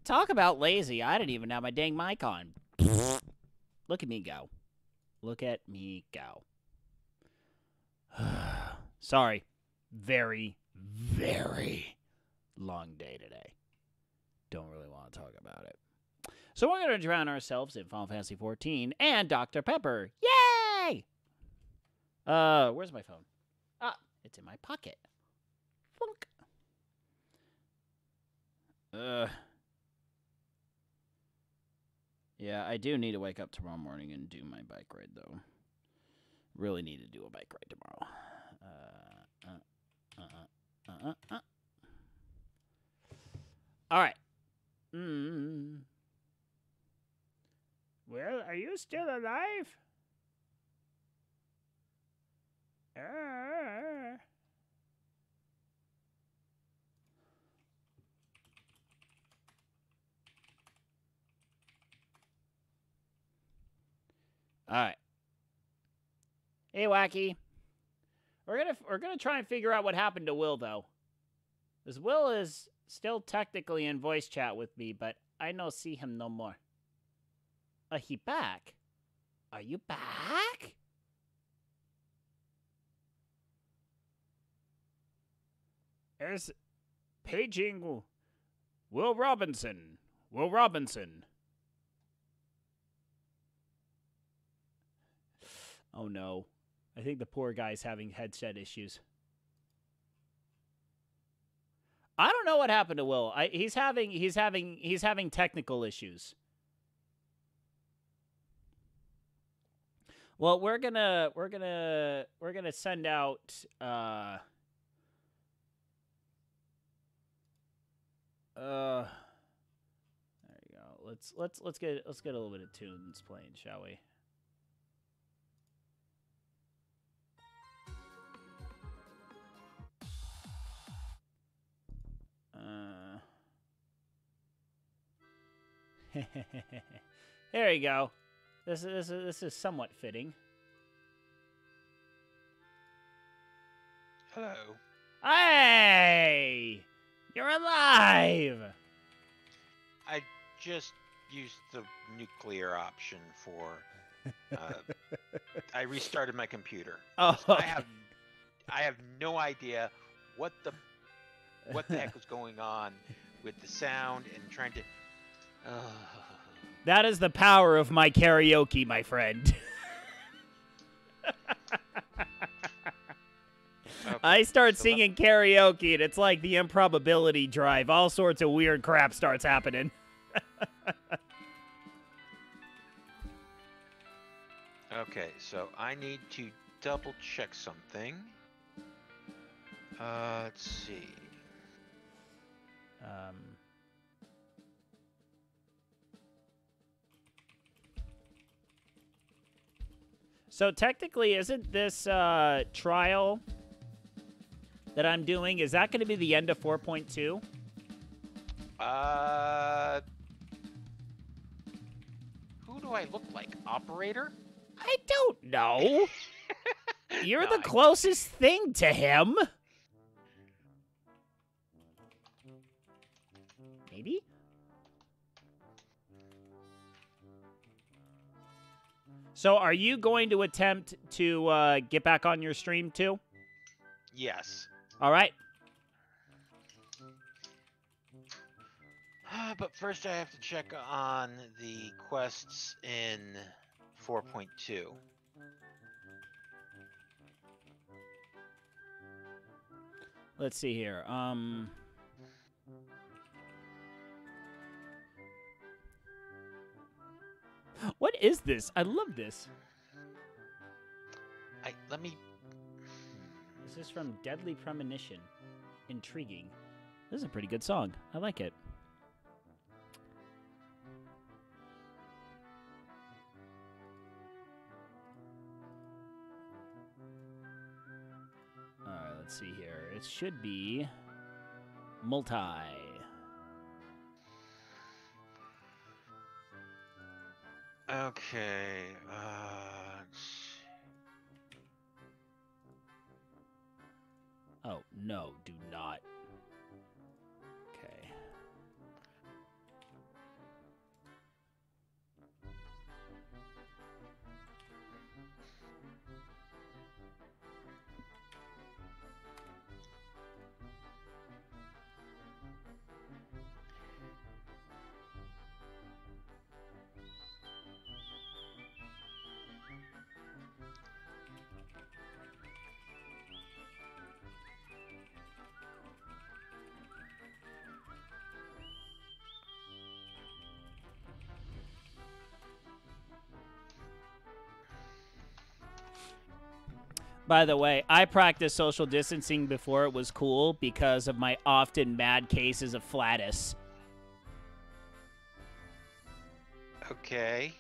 Talk about lazy. I didn't even have my dang mic on. Look at me go. Look at me go. Sorry. Very, very long day today. Don't really want to talk about it. So we're going to drown ourselves in Final Fantasy XIV and Dr. Pepper. Yay! Where's my phone? Ah, it's in my pocket. Flunk. Yeah, I do need to wake up tomorrow morning and do my bike ride, though. Really need to do a bike ride tomorrow. All right. Well, are you still alive? All right. Hey, Wacky. We're gonna try and figure out what happened to Will, though. Because Will is still technically in voice chat with me, but I no see him no more. He back? Are you back? There's paging Will Robinson. Will Robinson. Oh no. I think the poor guy's having headset issues. I don't know what happened to Will. He's having technical issues. Well, we're gonna send out there you go. Let's get a little bit of tunes playing, shall we? There you go. This is somewhat fitting. Hello. Hey! You're alive! I just used the nuclear option for... I restarted my computer. Oh, okay. I have no idea what the heck was going on with the sound and trying to... That is the power of my karaoke, my friend. Okay, I start so singing karaoke, and it's like the improbability drive. All sorts of weird crap starts happening. Okay, so I need to double check something. Let's see. So technically, isn't this trial that I'm doing, is that going to be the end of 4.2? Who do I look like? Operator? I don't know. You're No, the closest thing to him. Maybe? So are you going to attempt to get back on your stream too? Yes. All right. But first I have to check on the quests in 4.2. Let's see here. What is this? I love this. Let me... This is from Deadly Premonition. Intriguing. This is a pretty good song. I like it. Alright, let's see here. It should be multi. Okay, let's see. Oh, no, do not. Okay. By the way, I practiced social distancing before it was cool because of my often mad cases of flatus. Okay.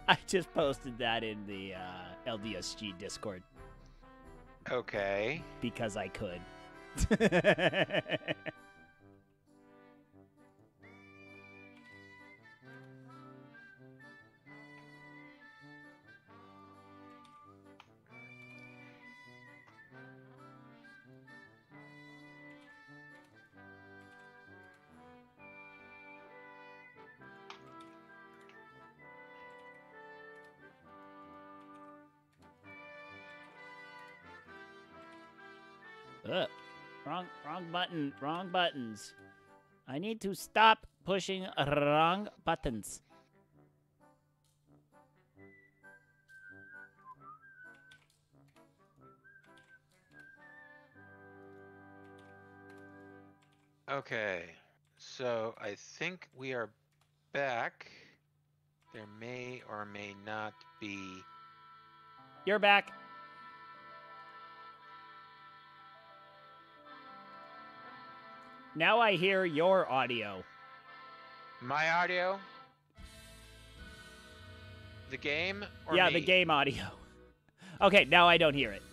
I just posted that in the LDSG Discord Okay. because I could. Wrong button. Wrong buttons. I need to stop pushing wrong buttons. Okay. So I think we are back. There may or may not be. You're back. Now I hear your audio. My audio? The game or Yeah, me? the game audio. Okay, now I don't hear it.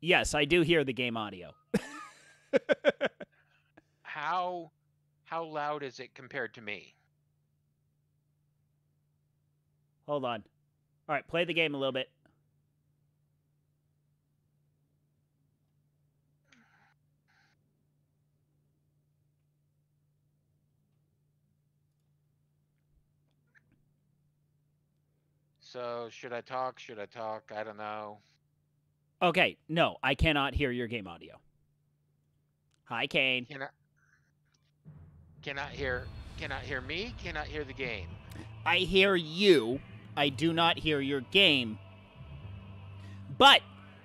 Yes, I do hear the game audio. How loud is it compared to me? Hold on. All right, play the game a little bit. So should I talk? Should I talk? I don't know. Okay, no, I cannot hear your game audio. Hi, Kane. Cannot hear me? Cannot hear the game. I hear you. I do not hear your game. But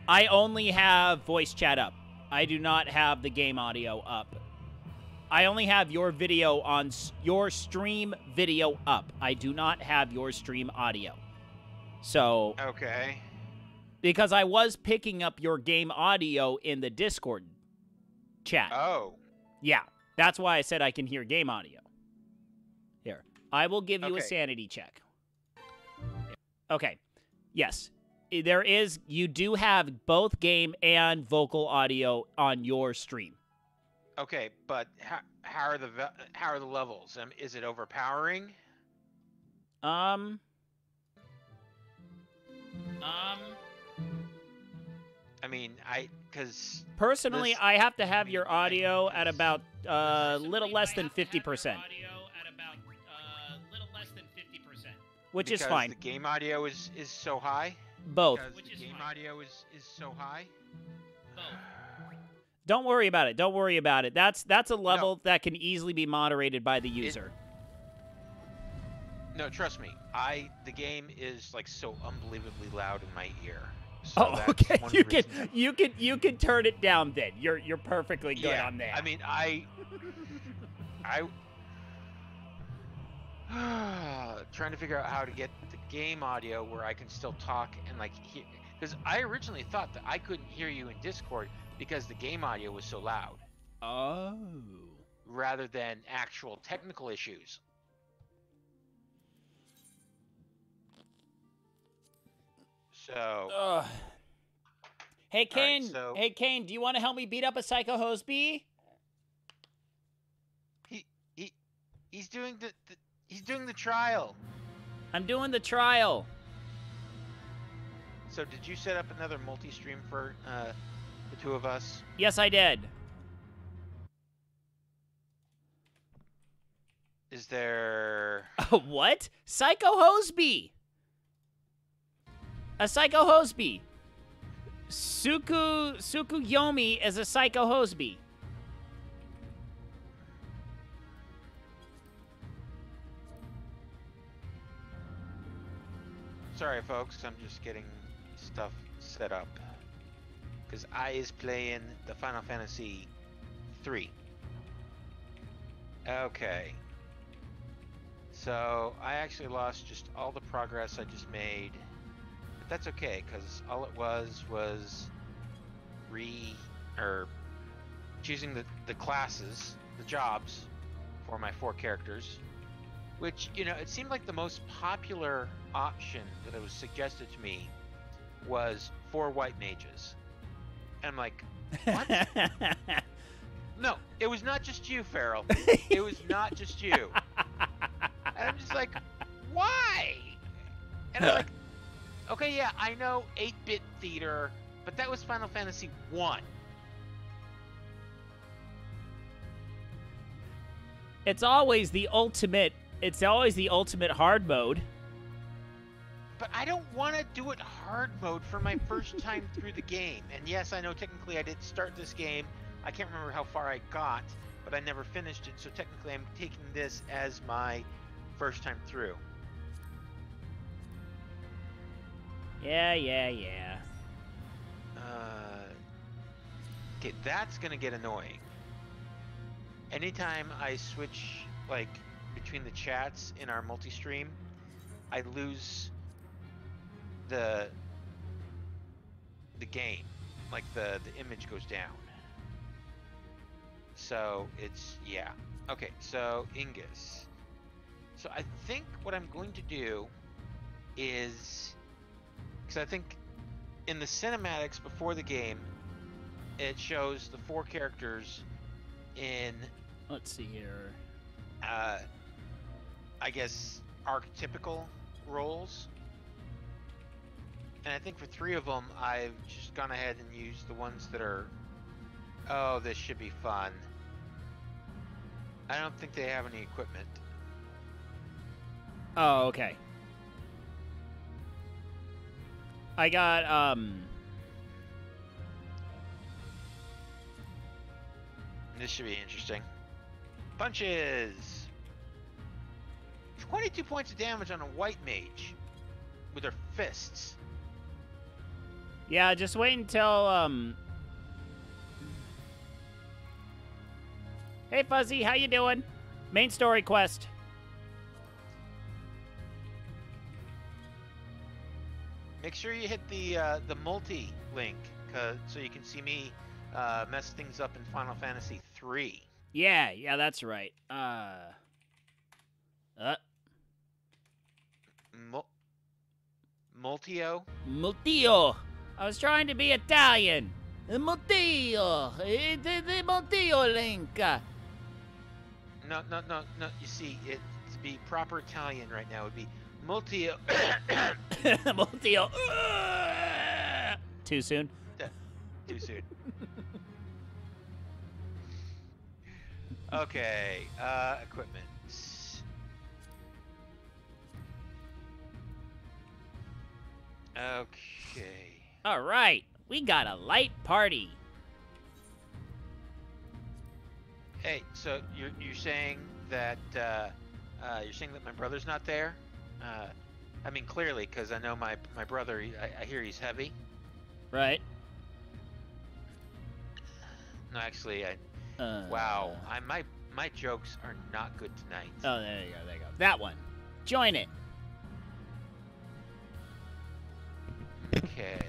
I only have voice chat up. I do not have the game audio up. I only have your video on your stream video up. I do not have your stream audio. So, Okay. because I was picking up your game audio in the Discord chat. Oh. Yeah, that's why I said I can hear game audio. Here, I will give you a Okay. sanity check. Okay, yes. You do have both game and vocal audio on your stream. Okay, but how are the levels? Is it overpowering? I mean, because Personally, I have to have your audio at about little less than 50%. Which is fine. The game audio is so high. Both. Because the game audio is so high. Don't worry about it. Don't worry about it. That's a level that can easily be moderated by the user. No, trust me. The game is like so unbelievably loud in my ear. So Oh, okay. You can turn it down then. You're perfectly good on that. I mean, trying to figure out how to get the game audio where I can still talk and like hear, because I originally thought that I couldn't hear you in Discord because the game audio was so loud. Oh. Rather than actual technical issues. So. Hey Kane. Right, Hey Kane. Do you want to help me beat up a Psycho-Hosby? He's doing the trial. I'm doing the trial. So did you set up another multi-stream for the two of us? Yes, I did. Is there... What? Psycho-Hosby! A Psycho-Hosby. Tsukuyomi is a Psycho-Hosby. Sorry, folks. I'm just getting stuff set up. Because I is playing the Final Fantasy 3. Okay. So I actually lost just all the progress I just made. But that's okay, because all it was choosing the classes, the jobs for my 4 characters. Which, you know, it seemed like the most popular option that was suggested to me was 4 white mages. And I'm like, what? No, it was not just you, Farrell. It was not just you. And I'm just like, why? And I'm like, okay, yeah, I know 8-bit theater, but that was Final Fantasy 1. It's always the ultimate hard mode. But I don't want to do it hard mode for my first time through the game. And yes, I know technically I did start this game. I can't remember how far I got, but I never finished it. So technically I'm taking this as my first time through. Yeah. Okay, that's going to get annoying. Anytime I switch, like, between the chats in our multi-stream, I lose the game. Like, the image goes down. So, it's, yeah. Okay, so, Ingus. So, I think what I'm going to do is... Because I think in the cinematics before the game, it shows the 4 characters in... Let's see here. I guess, archetypical roles. And I think for 3 of them, I've just gone ahead and used the ones that are... Oh, this should be fun. I don't think they have any equipment. Oh, okay. I got, This should be interesting. Punches! 22 points of damage on a white mage with her fists. Yeah, just wait until, Hey, Fuzzy, how you doing? Main story quest. Make sure you hit the multi link, so you can see me mess things up in Final Fantasy 3. Yeah, that's right. Multio? Multio. I was trying to be Italian. Multio. The Multio link. No. You see, to be proper Italian right now would be Multio. Multio. Too soon? Too soon. Okay, equipment. Okay. All right, we got a light party. Hey, so you're saying that my brother's not there? I mean, clearly, because I know my brother. I hear he's heavy. Right. No, actually, wow, my jokes are not good tonight. Oh, there you go. That one. Join it. Okay.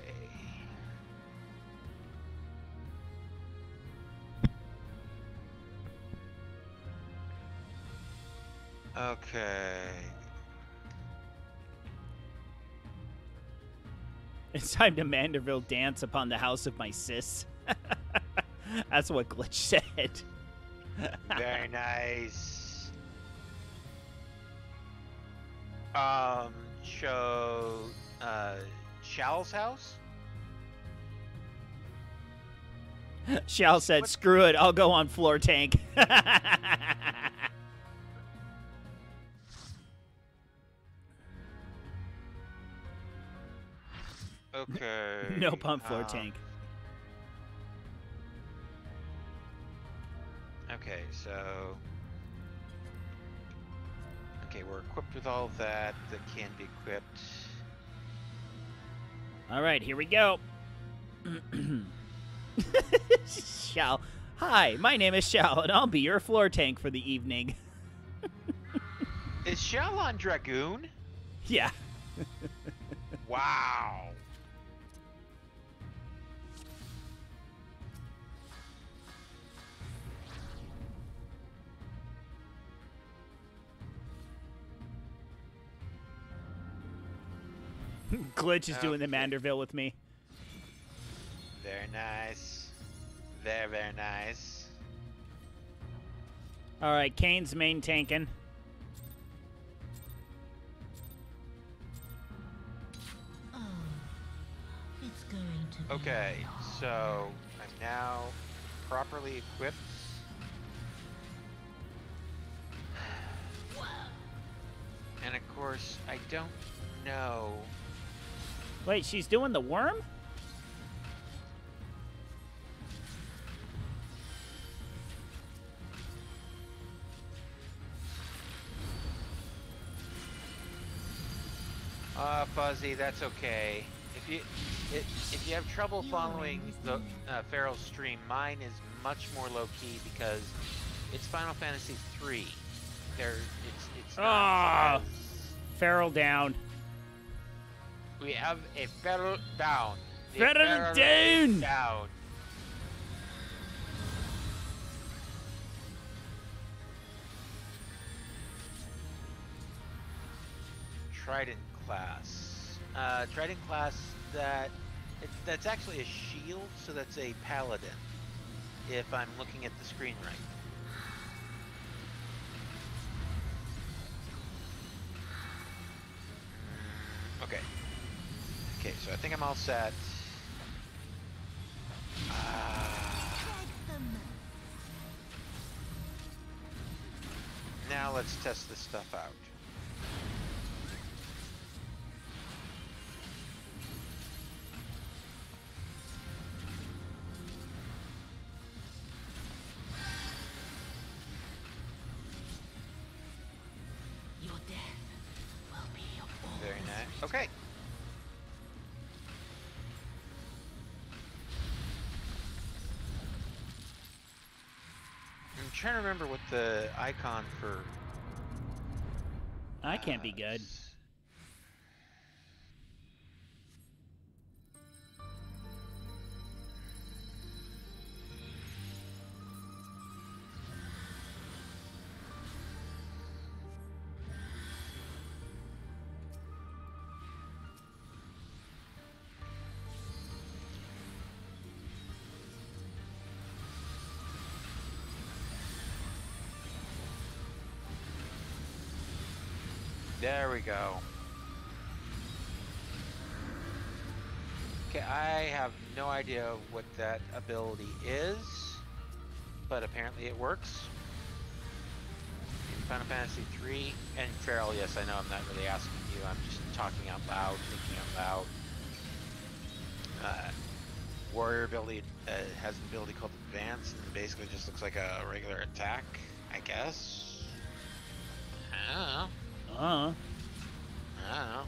Okay. It's time to Manderville dance upon the house of my sis. That's what Glitch said. Very nice. Show Shal's house? Shal said, What? Screw it, I'll go on floor tank. Okay. No pump floor tank. Okay, so... Okay, we're equipped with all of that can be equipped. All right, here we go. Shal. Hi, my name is Shal, and I'll be your floor tank for the evening. Is Shalon Dragoon? Yeah. Wow. Glitch is doing the Okay. Manderville with me. Very nice. Very, very nice. All right, Kane's main tanking. Oh, it's going to be Okay, hard. so I'm now properly equipped. And of course, I don't know. Wait, she's doing the worm? Fuzzy, that's okay. If you have trouble following the Farrell's stream, mine is much more low key because it's Final Fantasy 3. It's Ah, not as- Feral down. we have a Feral down. The Feral Feral down! down. Trident class. Trident class that's actually a shield, so that's a paladin. If I'm looking at the screen right. Okay. Okay, so I think I'm all set. Now let's test this stuff out. Your death will be your Very nice. Okay. I'm trying to remember what the icon for. I can't be good. There we go. Okay, I have no idea what that ability is, but apparently it works. In Final Fantasy 3 and Feral, yes, I know I'm not really asking you, I'm just talking out loud, thinking out loud. Warrior ability has an ability called Advance, and basically just looks like a regular attack, I guess. I don't know. I don't know.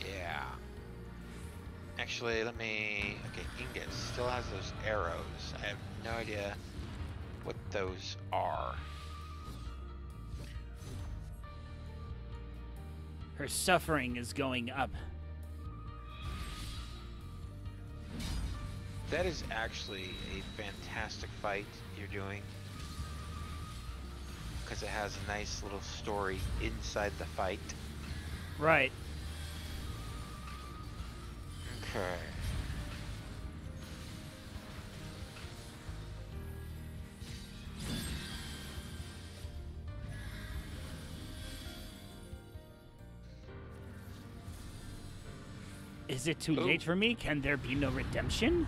Yeah. Actually, let me... Okay, Ingot still has those arrows. I have no idea what those are. Her suffering is going up. That is actually a fantastic fight you're doing. Because it has a nice little story inside the fight. Right. Okay. Is it too Ooh. late for me? Can there be no redemption?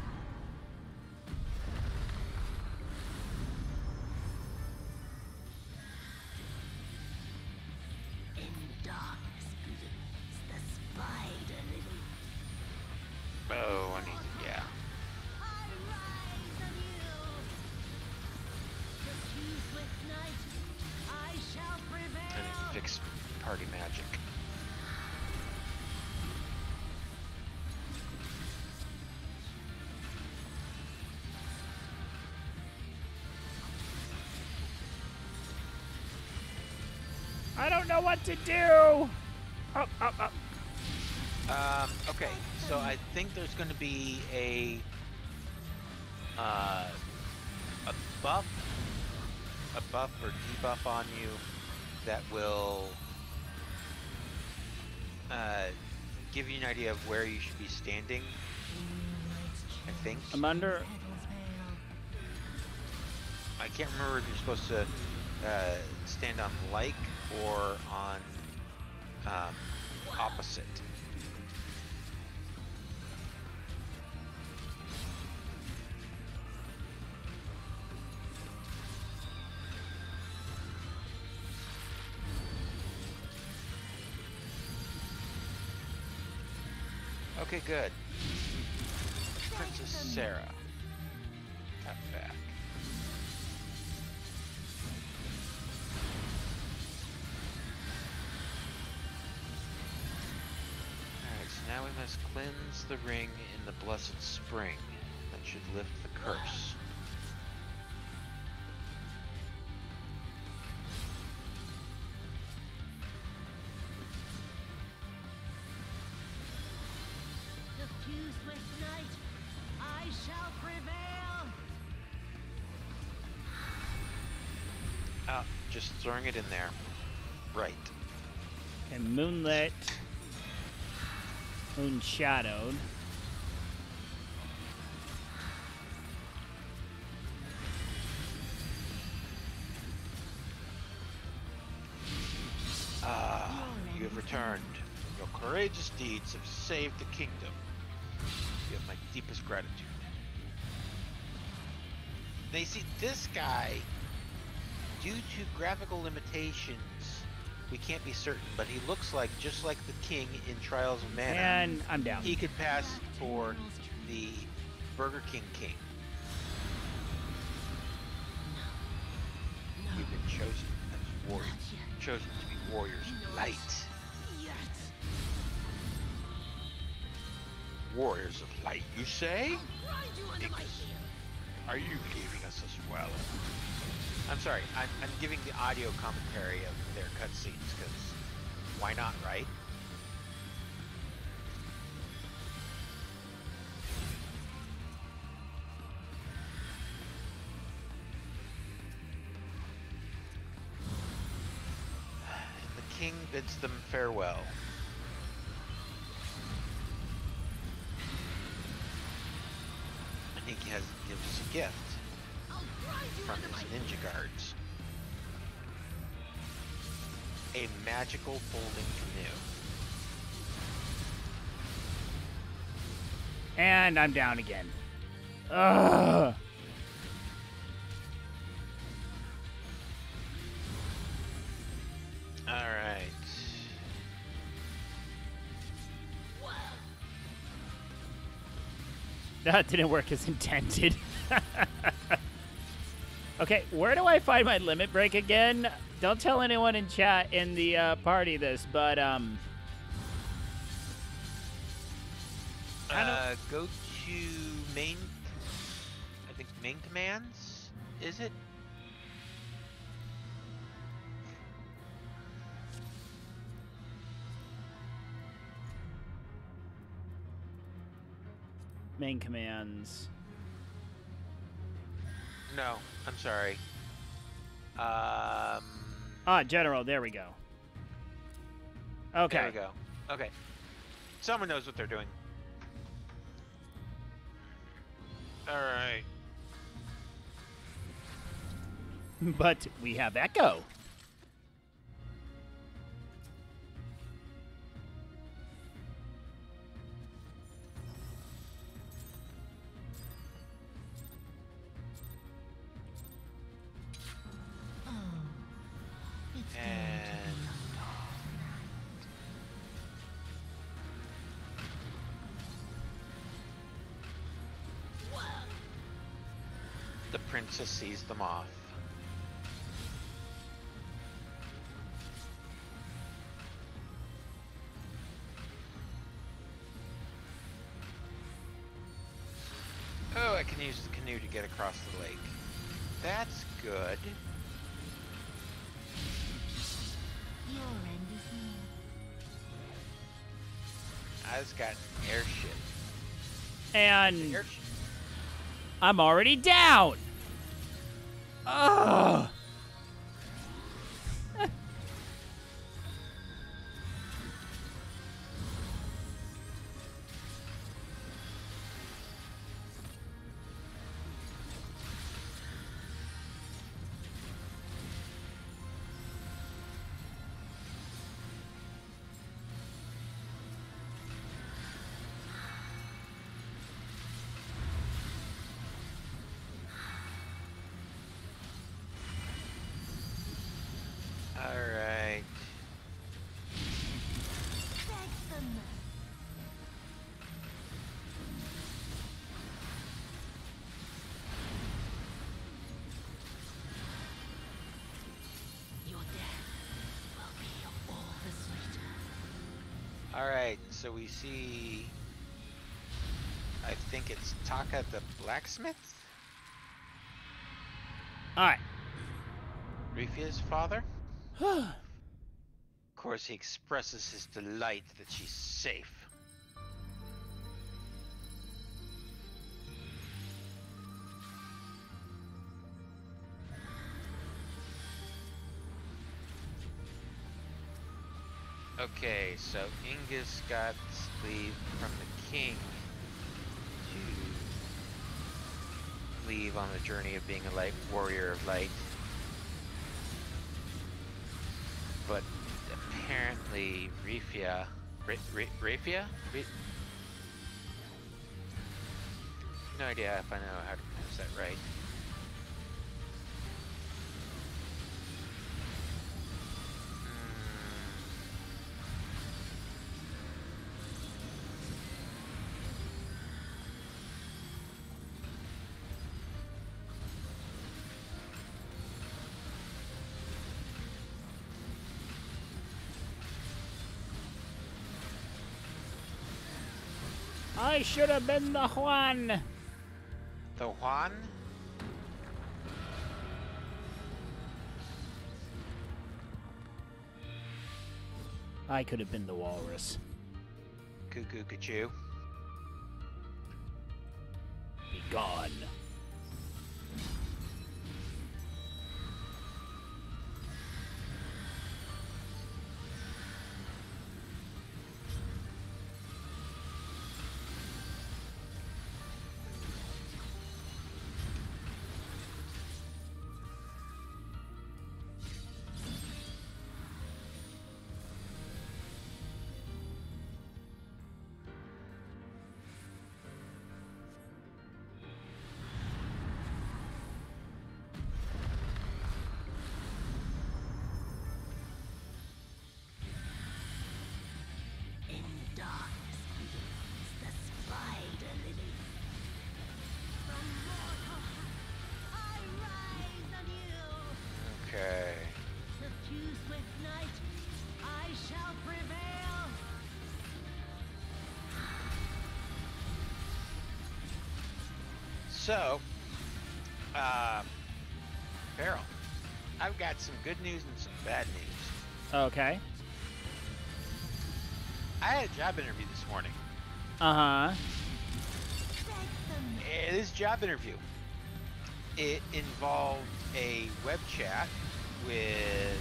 In darkness blooms the spider lily. Oh, I need to, yeah. I rise anew. Just use with night, I shall I need prevail. to fix party magic. don't know what to do. Up, up, up. Okay, so I think there's going to be a buff or debuff on you that will give you an idea of where you should be standing. I think. I'm under. I can't remember if you're supposed to stand on like or on opposite. Okay, good. Princess Sarah. Cut back. Alright, so now we must cleanse the ring in the blessed spring. That should lift the curse. Diffused with night, I shall prevail. Ah, just throwing it in there. Right. And moonlit. Moon shadowed. Ah, you have returned. Your courageous deeds have saved the kingdom. You have my deepest gratitude. Now you see, this guy, due to graphical limitations, we can't be certain, but he looks like, just like the king in Trials of Mana, And I'm down. he could pass for the Burger King king. You've been chosen as warriors, chosen to be warriors of light. Yet. Warriors of light, you say? Grind you under my heel. Are you leaving us as well? I'm sorry, I'm giving the audio commentary of their cutscenes, because why not, right? The king bids them farewell. And he gives us a gift I'll grind you from under my his heel. ninja guards. A magical folding canoe. And I'm down again. Ugh. Alright. That didn't work as intended. Okay, where do I find my limit break again? Don't tell anyone in chat in the party this, but Go to main, I think main commands, is it? main commands. No, I'm sorry. General, there we go. Okay. There we go. Okay. Someone knows what they're doing. Alright. But we have Echo. And the princess sees them off. Oh, I can use the canoe to get across the lake. That's good. Your end is near. I just got airship. And Airship. I'm already down. Ugh. All right. Beg for mercy. Your death will be all the sweeter. All right. So we see. I think it's Taka the blacksmith, All right. Rifia's father. All Of course, he expresses his delight that she's safe. Okay, so Ingus got leave from the king to leave on the journey of being a light warrior of light. But apparently Rafia, no idea if I know how to pronounce that right. I should have been the Juan. The Juan? I could have been the walrus. Cuckoo Cachoo. Be gone. In darkness bleeds the spider lily. From mortal I rise anew. Okay. Suffused with night, I shall prevail. So, Farrell, I've got some good news and some bad news. Okay. I had a job interview this morning. Uh-huh. Beg for mercy. This job interview, it involved a web chat with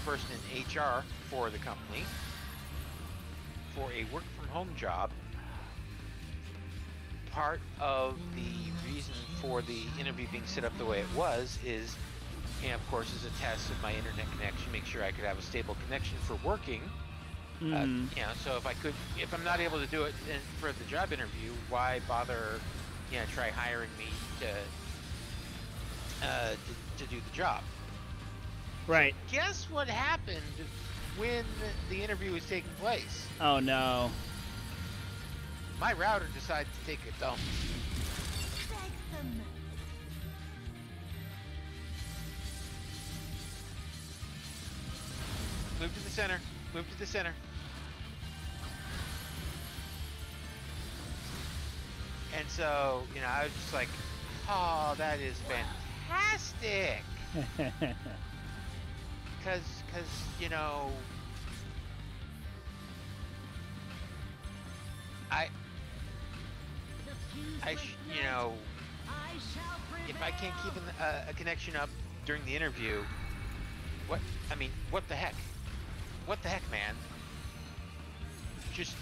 a person in HR for the company for a work from home job. Part of the reason for the interview being set up the way it was is, and of course, is a test of my internet connection, make sure I could have a stable connection for working. Mm. So if I'm not able to do it for the job interview, why bother, try hiring me to do the job? Right. Guess what happened when the interview was taking place? Oh, no. My router decided to take a dump. Beg for mercy. Move to the center. Move to the center. And so, I was just like, oh, that is fantastic. Because because, you know, you know, if I can't keep a connection up during the interview, what the heck? What the heck, man? Just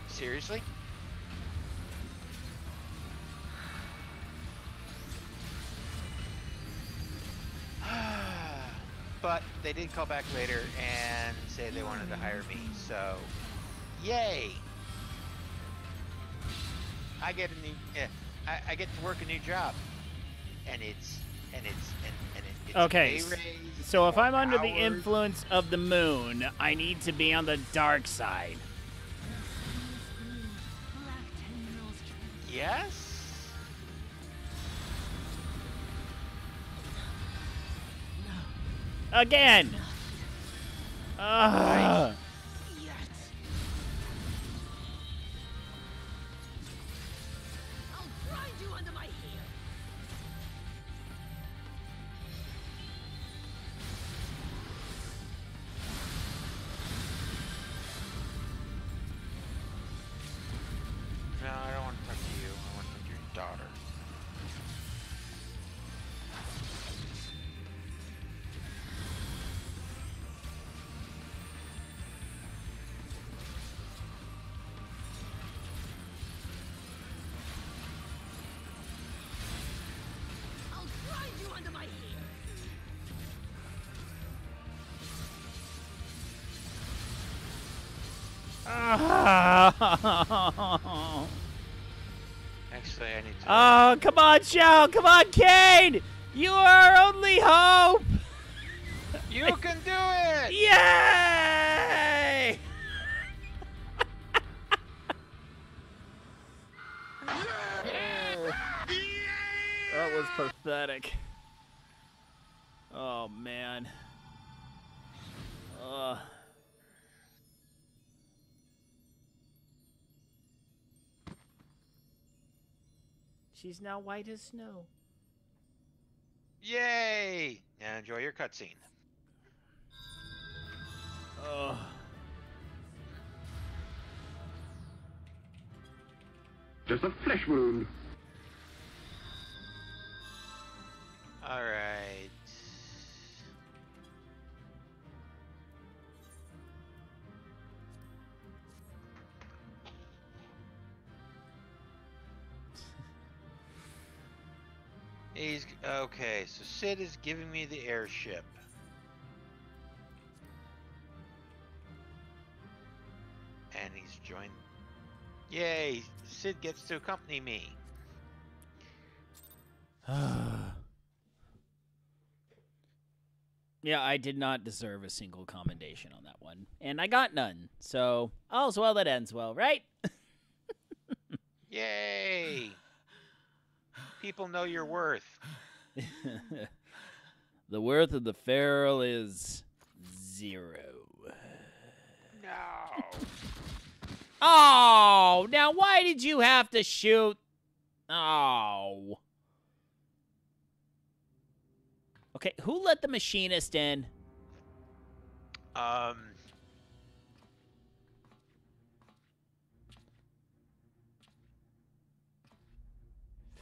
seriously? But they did call back later and say they wanted to hire me, so yay! I get I get to work a new job, and it's Okay, a pay raise, so if more I'm under the hours. influence of the moon, I need to be on the dark side. Yes. Again! Ugh. I'll grind you under my heel. No, I don't want to talk to you. I want to talk to your daughter. I'll grind you under my heel. Actually, I need to. Oh, come on, Shao! Come on, Cade! You are our only hope! You can do it! Yay! That was pathetic. Oh, man. She's now white as snow. Yay! Now enjoy your cutscene. Ugh. Just a flesh wound. All right. He's okay. So Sid is giving me the airship. And he's joined. Yay! Sid gets to accompany me. Yeah, I did not deserve a single commendation on that one. And I got none. So, all's well that ends well, right? Yay! People know your worth. The worth of the feral is 0. No. Oh, now why did you have to shoot? Oh. Okay, who let the machinist in?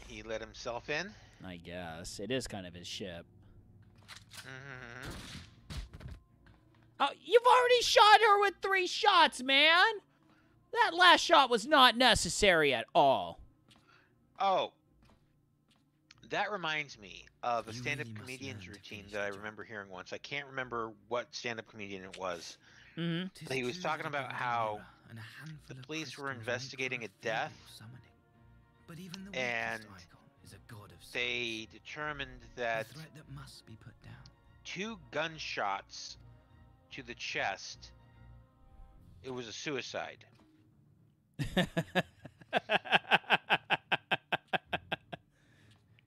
He let himself in. I guess. It is kind of his ship. Mm-hmm. Oh, you've already shot her with 3 shots, man! That last shot was not necessary at all. Oh. That reminds me of a stand-up comedian's routine that I remember hearing once. I can't remember what stand-up comedian it was. Mm-hmm. But he was talking about how the police were investigating a death, and they determined that 2 gunshots to the chest, it was a suicide.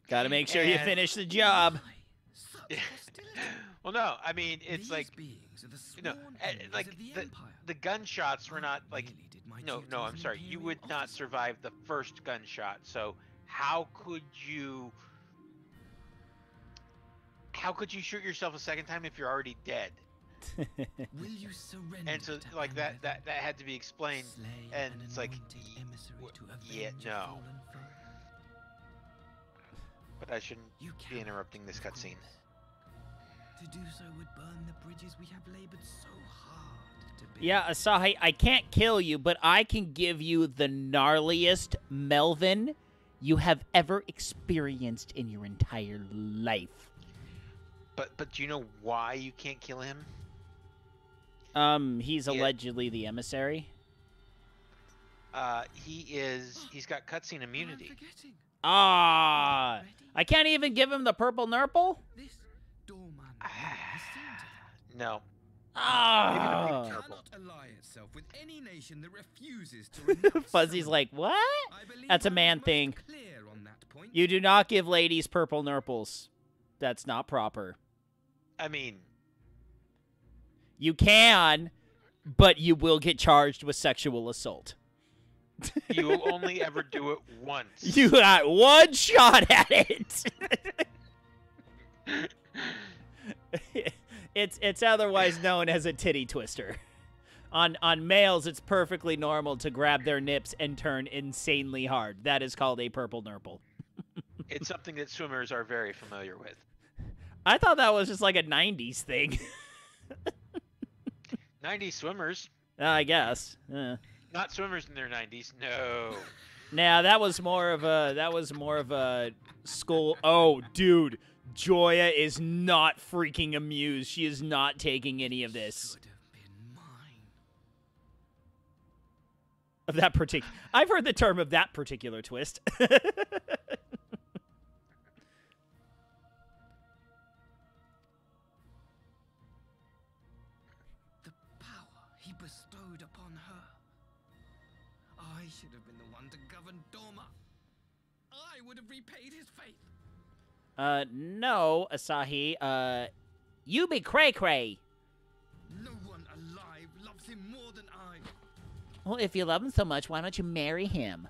Gotta make sure you finish the job. Well, no, I mean, it's like, you know, like the gunshots were not like, no, I'm sorry, you would not survive the first gunshot. So how could you how could you shoot yourself a second time if you're already dead? Will you surrender? And so, to like anger, that had to be explained, slay and an it's like, anointed emissary to yeah, avenge a no. fallen foe? But I shouldn't You be cannot, interrupting this of cutscene. course. To do so would burn the bridges we have labored so hard to build. Yeah, Asahi, I can't kill you, but I can give you the gnarliest Melvin you have ever experienced in your entire life. But do you know why you can't kill him? He's Yeah. allegedly the emissary. He's got cutscene I'm immunity. forgetting. Ah, Ready? I can't even give him the purple nurple? This doorman has seen to that. No. Ah. Cannot ally itself with any nation that refuses to renounce Fuzzy's summon. like, what? I believe That's a I was man most thing. clear on that point. You do not give ladies purple nurples. That's not proper. I mean, You can, but you will get charged with sexual assault. you will only ever do it once. You got one shot at it. It's otherwise known as a titty twister. On males, it's perfectly normal to grab their nips and turn insanely hard. That is called a purple nurple. It's something that swimmers are very familiar with. I thought that was just like a 90s thing. 90s swimmers, I guess. not swimmers in their 90s. No. Nah, that was more of a school. Oh, dude, Joya is not freaking amused. She is not taking any of this. Should have been mine. Of that particular, I've heard the term of that particular twist. The power he bestowed upon her. I should have been the one to govern Doma. I would have repaid his faith. No, Asahi. You be cray-cray. No one alive loves him more than I. Well, if you love him so much, why don't you marry him?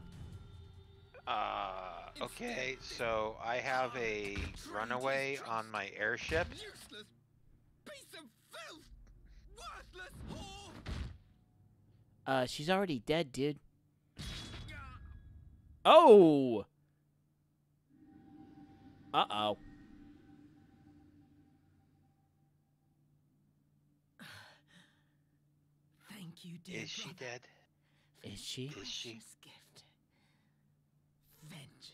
Okay, so I have a runaway on my airship. Useless piece of filth. Worthless whore. She's already dead, dude. Oh! Uh-oh. Thank you, dear Is she brother, dead? for Is she? this Is she? precious gift. Vengeance.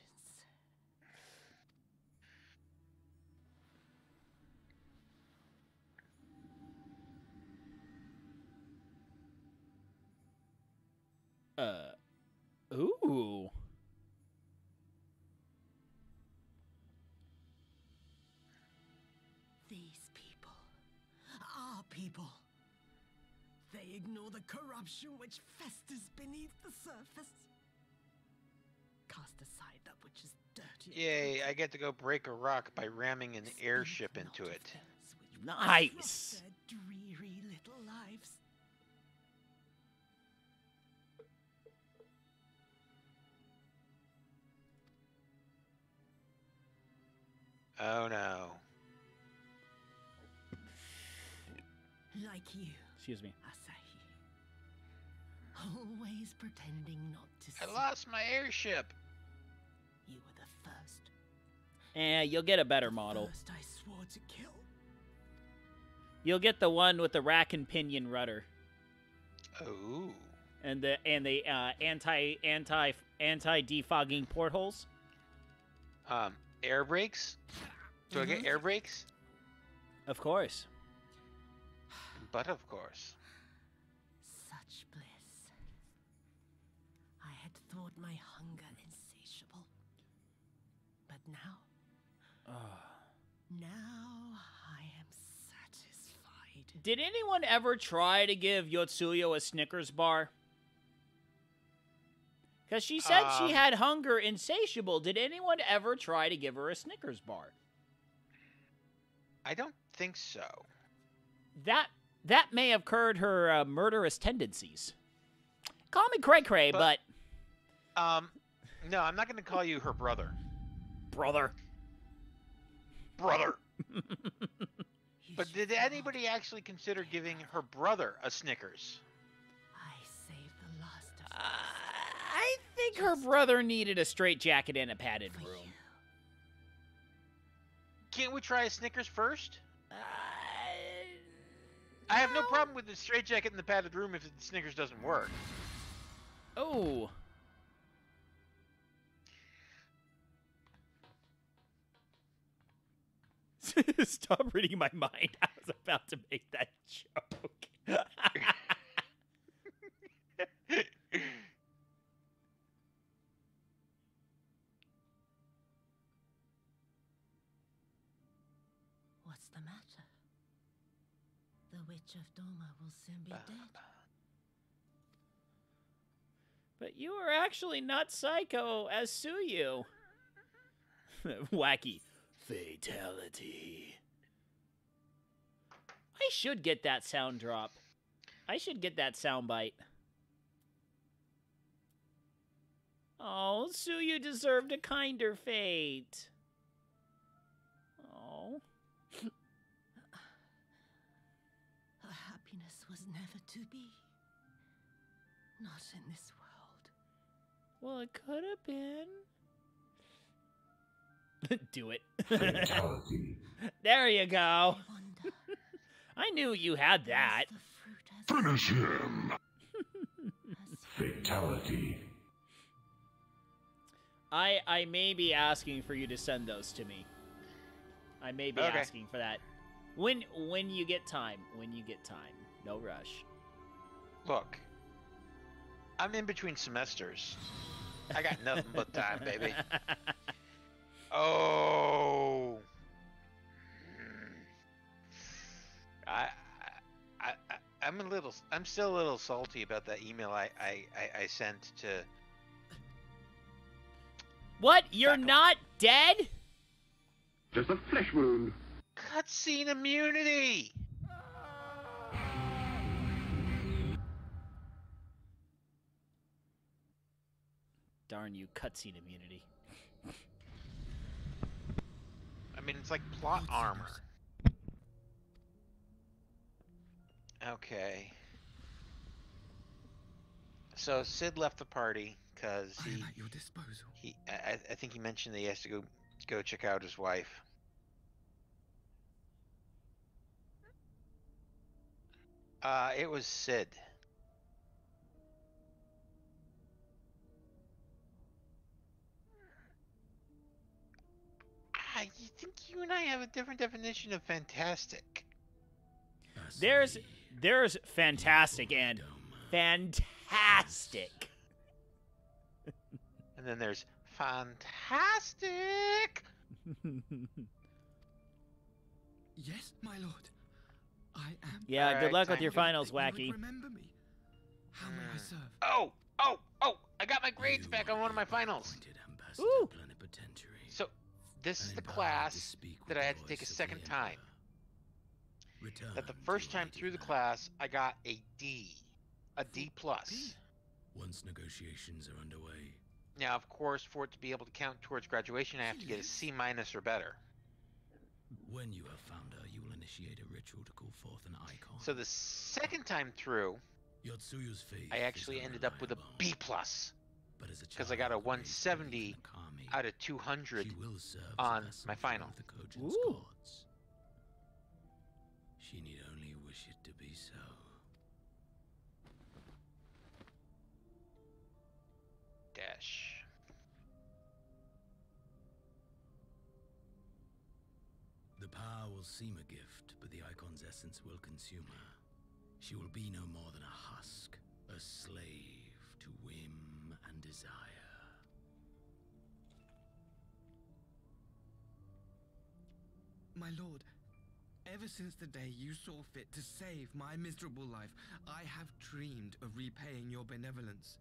Ooh. These people are people. They ignore the corruption which festers beneath the surface. Cast aside that which is dirty. and Yay, broken. I get to go break a rock by ramming an Speak airship not into of it. things which Nice. disrupt their dreary little lives. Oh no. Like you, Excuse me. Asahi. Always pretending not to I see. lost my airship. You were the first. You'll get a better model. First I swore to kill. You'll get the one with the rack and pinion rudder. Oh. And the anti defogging portholes. Air brakes? Do I get air brakes? Of course. But of course. Such bliss. I had thought my hunger insatiable. But now, now I am satisfied. Did anyone ever try to give Yotsuyo a Snickers bar? Because she said she had hunger insatiable. Did anyone ever try to give her a Snickers bar? I don't think so. That may have curbed her murderous tendencies. Call me Cray Cray, but No, I'm not going to call you her brother. brother. Brother. You But should did not. anybody actually consider giving her brother a Snickers? I saved the last of I think her brother needed a straitjacket and a padded for room. you. Can't we try a Snickers first? I have no problem with the straitjacket and the padded room if the Snickers doesn't work. Oh. Stop reading my mind. I was about to make that joke. What's the matter? The Witch of Doma will soon be dead. But you are actually not Psycho as Suyu. Wacky. Fatality. I should get that sound drop. I should get that sound bite. Oh, Suyu deserved a kinder fate. Oh. Her happiness was never to be. Not in this world. Well, it could have been. Do it. Fatality. There you go. I wonder. I knew you had that. once the fruit has Finish him. has Fatality. I may be asking for you to send those to me. I may be Okay. asking for that. When you get time. When you get time. No rush. Look, I'm in between semesters. I got nothing but time, baby. Oh. I'm still a little salty about that email I sent to. What? You're Psycho. not dead? Just a flesh wound. Cutscene immunity. Darn you, cutscene immunity. I mean, it's like plot armor. Okay. So Sid left the party because I am at your disposal. I think he mentioned that he has to go check out his wife. It was Sid. I think you and I have a different definition of fantastic. There's fantastic and fantastic. And then there's fantastic. Yes, my lord. I am. Yeah, Alright, good luck with time your to- finals, That you would Wacky. remember me. How may I serve? Oh! I got my grades back on one of my finals. Ooh. So this is the class that I had to take a second time. That the first time through the class, I got a D. A D+. Once negotiations are underway, Now, of course, for it to be able to count towards graduation, I have to get a C- or better. when you have found her, you will initiate a ritual to call forth an icon. So the second time through, Yotsuyu's faith I actually is ended up with a unreliable, B+, but as a 'cause I got a child raised 170 in the Kami, out of 200. she will serve as a on vessel my for final. one of the Kojin's Ooh. gods. She need only wish it to be so. Dash. The power will seem a gift, but the icon's essence will consume her. She will be no more than a husk, a slave to whim and desire. My lord, ever since the day you saw fit to save my miserable life, I have dreamed of repaying your benevolence.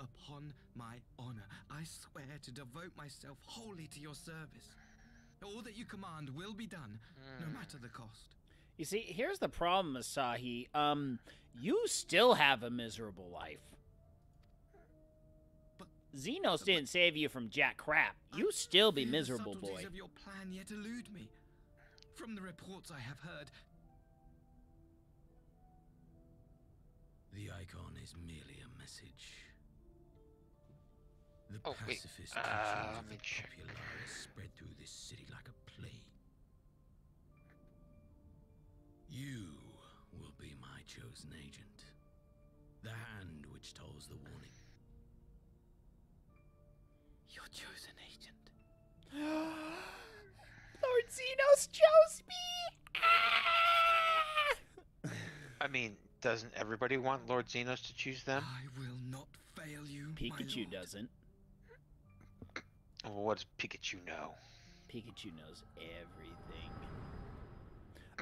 Upon my honor, I swear to devote myself wholly to your service. All that you command will be done, no matter the cost. You see, here's the problem, Asahi. You still have a miserable life. But Xenos didn't save you from jack crap. You still be fear the miserable, subtleties boy. of your plan yet elude me. From the reports I have heard, The icon is merely a message. The Oh, wait. pacifist Let teachings of me the check. populares spread through this city like a plague. You will be my chosen agent. The hand which tolls the warning. your chosen agent. Lord Xenos chose me! Ah! I mean, doesn't everybody want Lord Xenos to choose them? I will not fail you, my Pikachu lord. doesn't. Well, what does Pikachu know? Pikachu knows everything.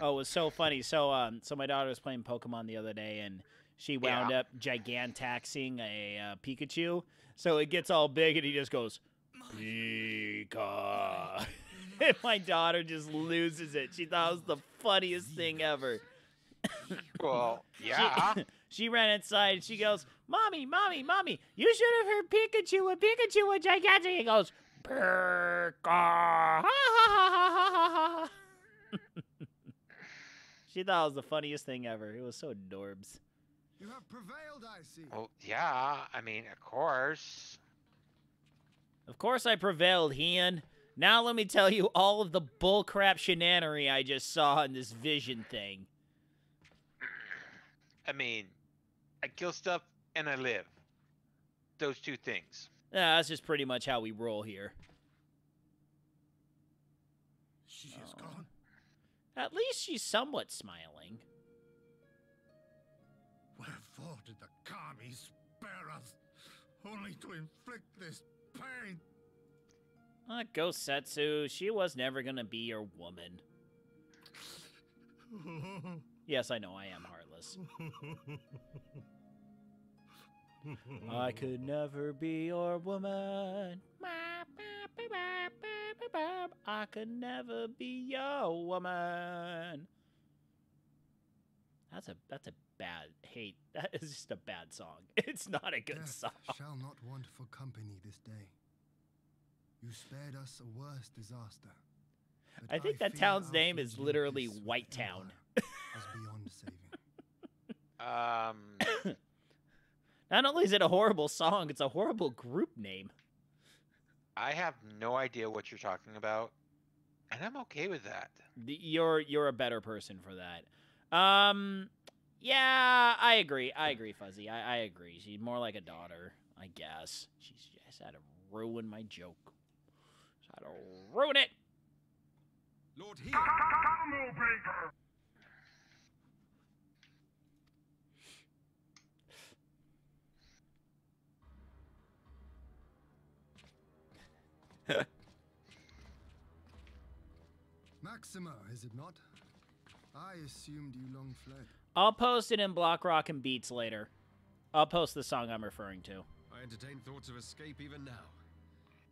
Oh, it was so funny. So my daughter was playing Pokemon the other day, and she wound up gigantaxing a Pikachu. So it gets all big, and he just goes, Pika. And my daughter just loses it. She thought it was the funniest thing ever. Well, yeah. She ran inside, and she goes, Mommy, Mommy, Mommy, you should have heard Pikachu when Pikachu was gigantic. He goes, Pika. She thought it was the funniest thing ever. It was so adorbs. You have prevailed, I see. Well, yeah. I mean, of course. Of course I prevailed, Ian. Now let me tell you all of the bullcrap shenanery I just saw in this vision thing. I mean, I kill stuff and I live. Those two things. Yeah, that's just pretty much how we roll here. She is gone. At least she's somewhat smiling. Wherefore did the kami spare us, only to inflict this pain? Ghost Setsu, she was never gonna be your woman. Yes, I know, I am heartless. I could never be your woman. I could never be your woman. That's a bad hate. That is just a bad song. It's not a good Death song. shall not want for company this day. You spared us a worse disaster. but I think that fear town's our name is fugitive literally bliss with White Town. Empire as beyond saving. Not only is it a horrible song, it's a horrible group name. I have no idea what you're talking about, and I'm okay with that. You're a better person for that. Yeah, I agree. Fuzzy. I agree. She's more like a daughter, I guess. She's just had to ruin my joke. She's had to ruin it. Lord here. Maxima, is it not? I assumed you long fled. I'll post it in Block Rock and Beats later. I'll post the song I'm referring to. I entertain thoughts of escape even now.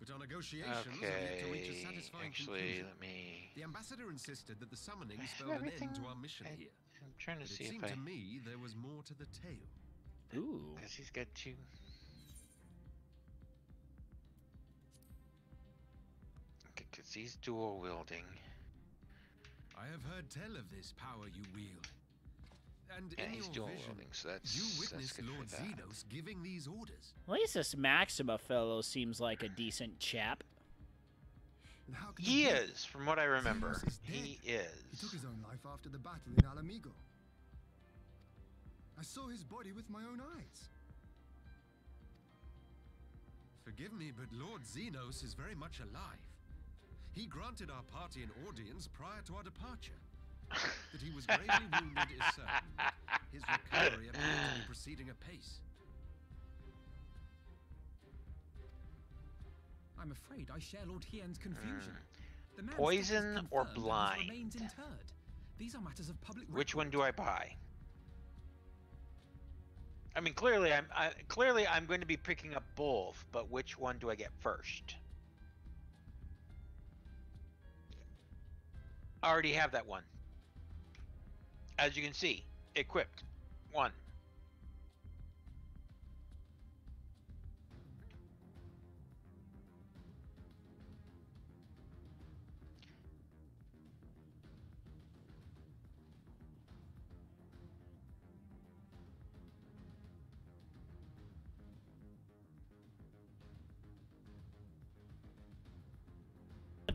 But our negotiations have yet to reach a Okay. satisfying Actually, conclusion. let me. The ambassador insisted that the summoning I have spelled an everything. end to our mission I- here. I'm trying to But it see if seemed I. to me there was more to the tale. Ooh. Because he's got two. Because he's dual wielding. I have heard tell of this power you wield. And Yeah, in he's your dual vision, wielding, so that's. you that's witnessed good for Lord that. Xenos giving these orders. At least this Maxima fellow seems like a decent chap. And how can He it be? is, from what I remember. Xenos is dead. He He took is. his own life after the battle in Alamigo. I saw his body with my own eyes. Forgive me, but Lord Xenos is very much alive. He granted our party an audience prior to our departure. That he was gravely wounded is certain. But his recovery appeared to be proceeding apace. I'm afraid I share Lord Hien's confusion. The man's Poison death is or confirmed and his blind? remains interred. These are matters of public Which record. one do I buy? I mean, clearly I'm going to be picking up both, but which one do I get first? I already have that one. As you can see, equipped. One.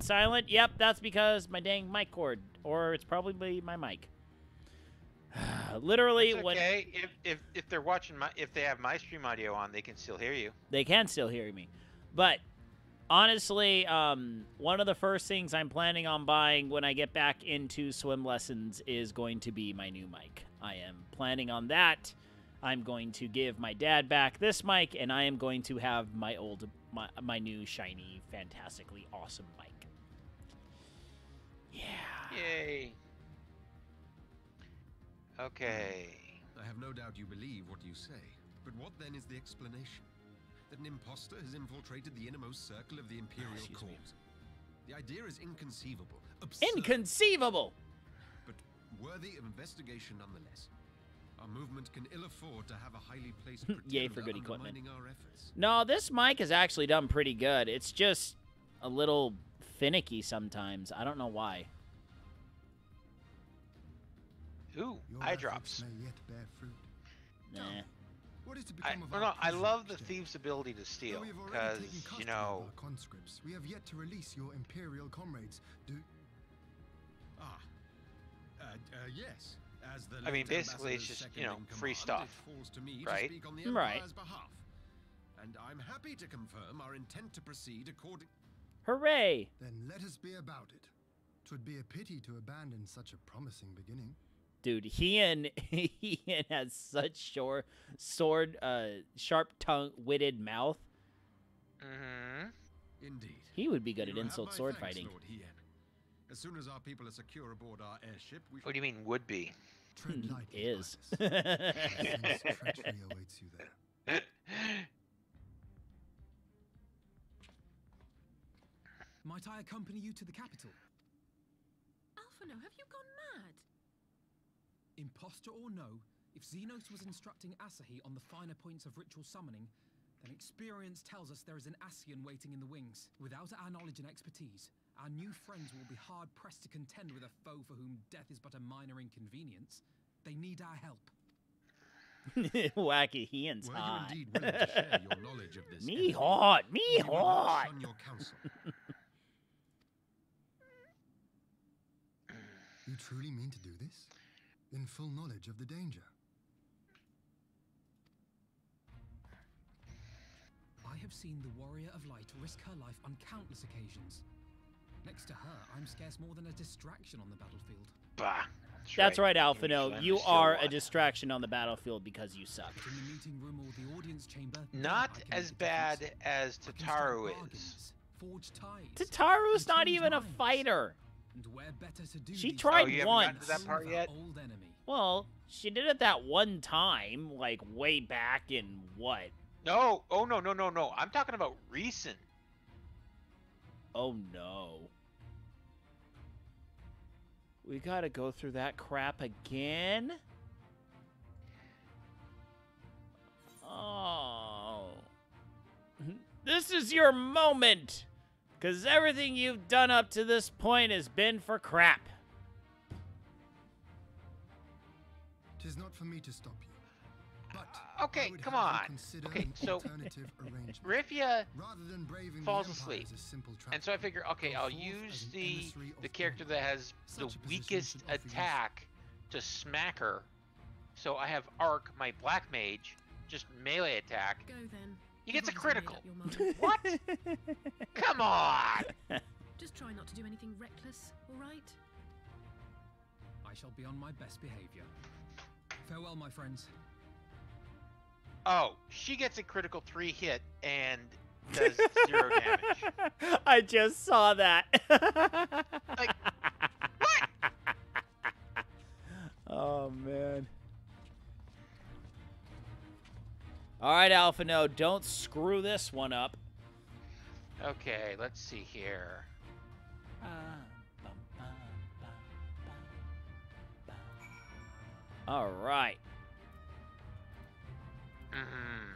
silent? Yep, that's because my dang mic cord, or it's probably my mic. Literally, That's okay. If they're watching if they have my stream audio on, they can still hear you. They can still hear me, but honestly, one of the first things I'm planning on buying when I get back into swim lessons is going to be my new mic. I am planning on that. I'm going to give my dad back this mic, and I am going to have my new shiny, fantastically awesome mic. Yeah. Yay. Okay. I have no doubt you believe what you say, but what then is the explanation? That an imposter has infiltrated the innermost circle of the Imperial Court. The idea is inconceivable. Absurd. Inconceivable! But worthy of investigation nonetheless. Our movement can ill afford to have a highly placed Yay pretender for good equipment. undermining our efforts. No, this mic has actually done pretty good. It's just a little finicky sometimes. I don't know why. Ooh, Your eye efforts drops. may yet bear fruit. Nah. What is to I, become of well, our no, I prisoner love the exchange? thieves' ability to Though steal, we have already because taken custody you of know. our conscripts, we have yet to release your Imperial comrades. Yes. As the I mean, late basically, it's ambassador's just second you know in free command, stuff. It falls to me right? to speak on the Right. Empire's behalf. And I'm happy to confirm our intent to proceed according. Hooray! Then let us be about it. 'Twould be a pity to abandon such a promising beginning. Dude, Ian has such sharp tongue-witted mouth. Mm-hmm. Indeed. He would be good at You have insult my sword thanks, fighting. Lord Hien. As soon as our people are secure aboard our airship, we What do you mean would be? Tread lightly, Is. Titus. Since treachery awaits you there. Might I accompany you to the capital? Alphino, have you gone mad? Imposter or no, if Xenos was instructing Asahi on the finer points of ritual summoning, then experience tells us there is an Asian waiting in the wings. Without our knowledge and expertise, our new friends will be hard-pressed to contend with a foe for whom death is but a minor inconvenience. They need our help. Wacky Ian's were hot. you indeed willing to share your knowledge of this Me enemy, hot! Me we would not hot! shun your counsel. You truly mean to do this? In full knowledge of the danger? I have seen the Warrior of Light risk her life on countless occasions. Next to her, I'm scarce more than a distraction on the battlefield. Bah. That's right, You Alphino. shouldn't. You So are what? a distraction on the battlefield because you suck. But in the meeting room or the audience chamber, there Not I can as make a bad difference. as I can strike Tataru is. bargains, forge ties, Tataru's and not change even a minds. fighter. And where better to do She these tried Oh, you things haven't gotten once. to that part with yet? our old enemy. Well, she did it that one time, like way back in what? No. Oh no. I'm talking about recent. Oh no. We gotta go through that crap again? Oh. This is your moment! Because everything you've done up to this point has been for crap. 'Tis not for me to stop you. But Okay, I would come have you on. consider Okay, an so alternative arrangement. Rifia Rather than braving falls the Empire asleep. as a simple trap, And so I figure, okay, go I'll forth use as an the emissary of character God. that has the Such a position weakest should offer you- attack to smack her. So I have Ark, my black mage, just melee attack. Go then. He gets a You've obviously critical. made up your mind. What? Come on! Just try not to do anything reckless, all right? I shall be on my best behavior. Farewell, my friends. Oh, she gets a critical 3 hit and does 0 damage. I just saw that. Like, what? Oh, man. All right, Alphino, don't screw this one up. Okay, let's see here. All right. Mm-hmm.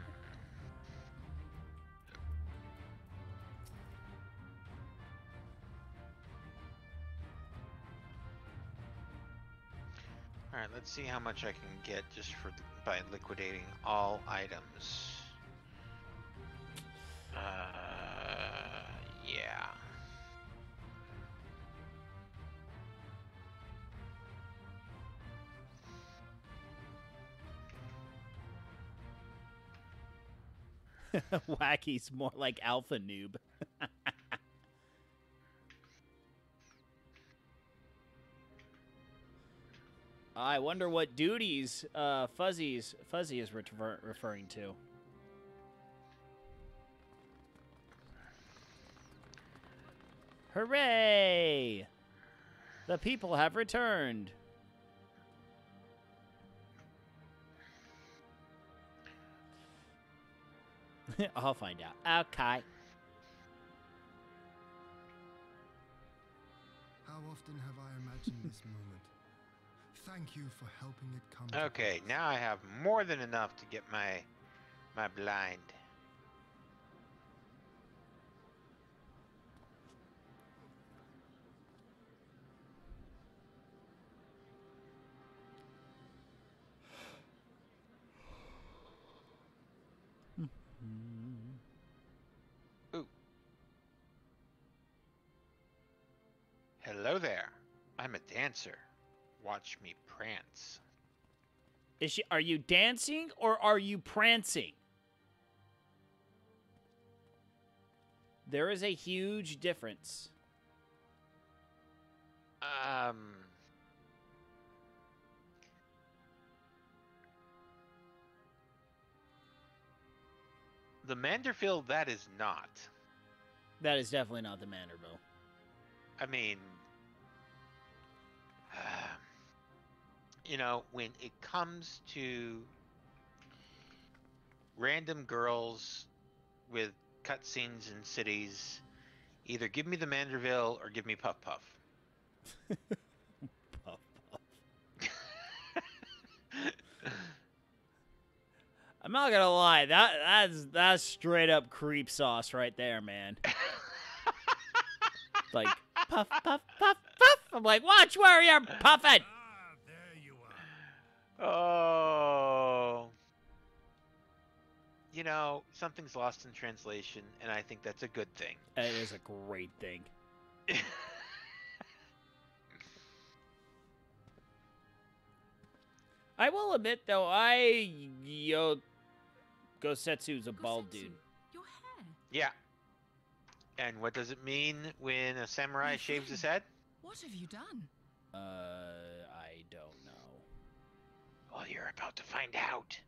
All right, let's see how much I can get just for by liquidating all items. Yeah. Wacky's more like alpha noob. I wonder what duties Fuzzy is referring to. Hooray! The people have returned. I'll find out. Okay. How often have I imagined this moment? Thank you for helping it come to Okay, pass. now I have more than enough to get my blind. Ooh. Hello there. I'm a dancer. Watch me prance. Are you dancing or are you prancing? There is a huge difference. The Manderville, that is not. That is definitely not the Manderville. I mean, you know, when it comes to random girls with cutscenes in cities, either give me the Manderville or give me Puff Puff. Puff Puff. I'm not gonna lie, that's straight up creep sauce right there, man. Like puff, puff, puff, puff. I'm like, watch where you're puffing. Ah, there you are. Oh. You know, something's lost in translation, and I think that's a good thing. It is a great thing. I will admit, though, Gosetsu's a bald dude. Your hair. Yeah. And what does it mean when a samurai shaves his head? What have you done? I don't know. Well, you're about to find out.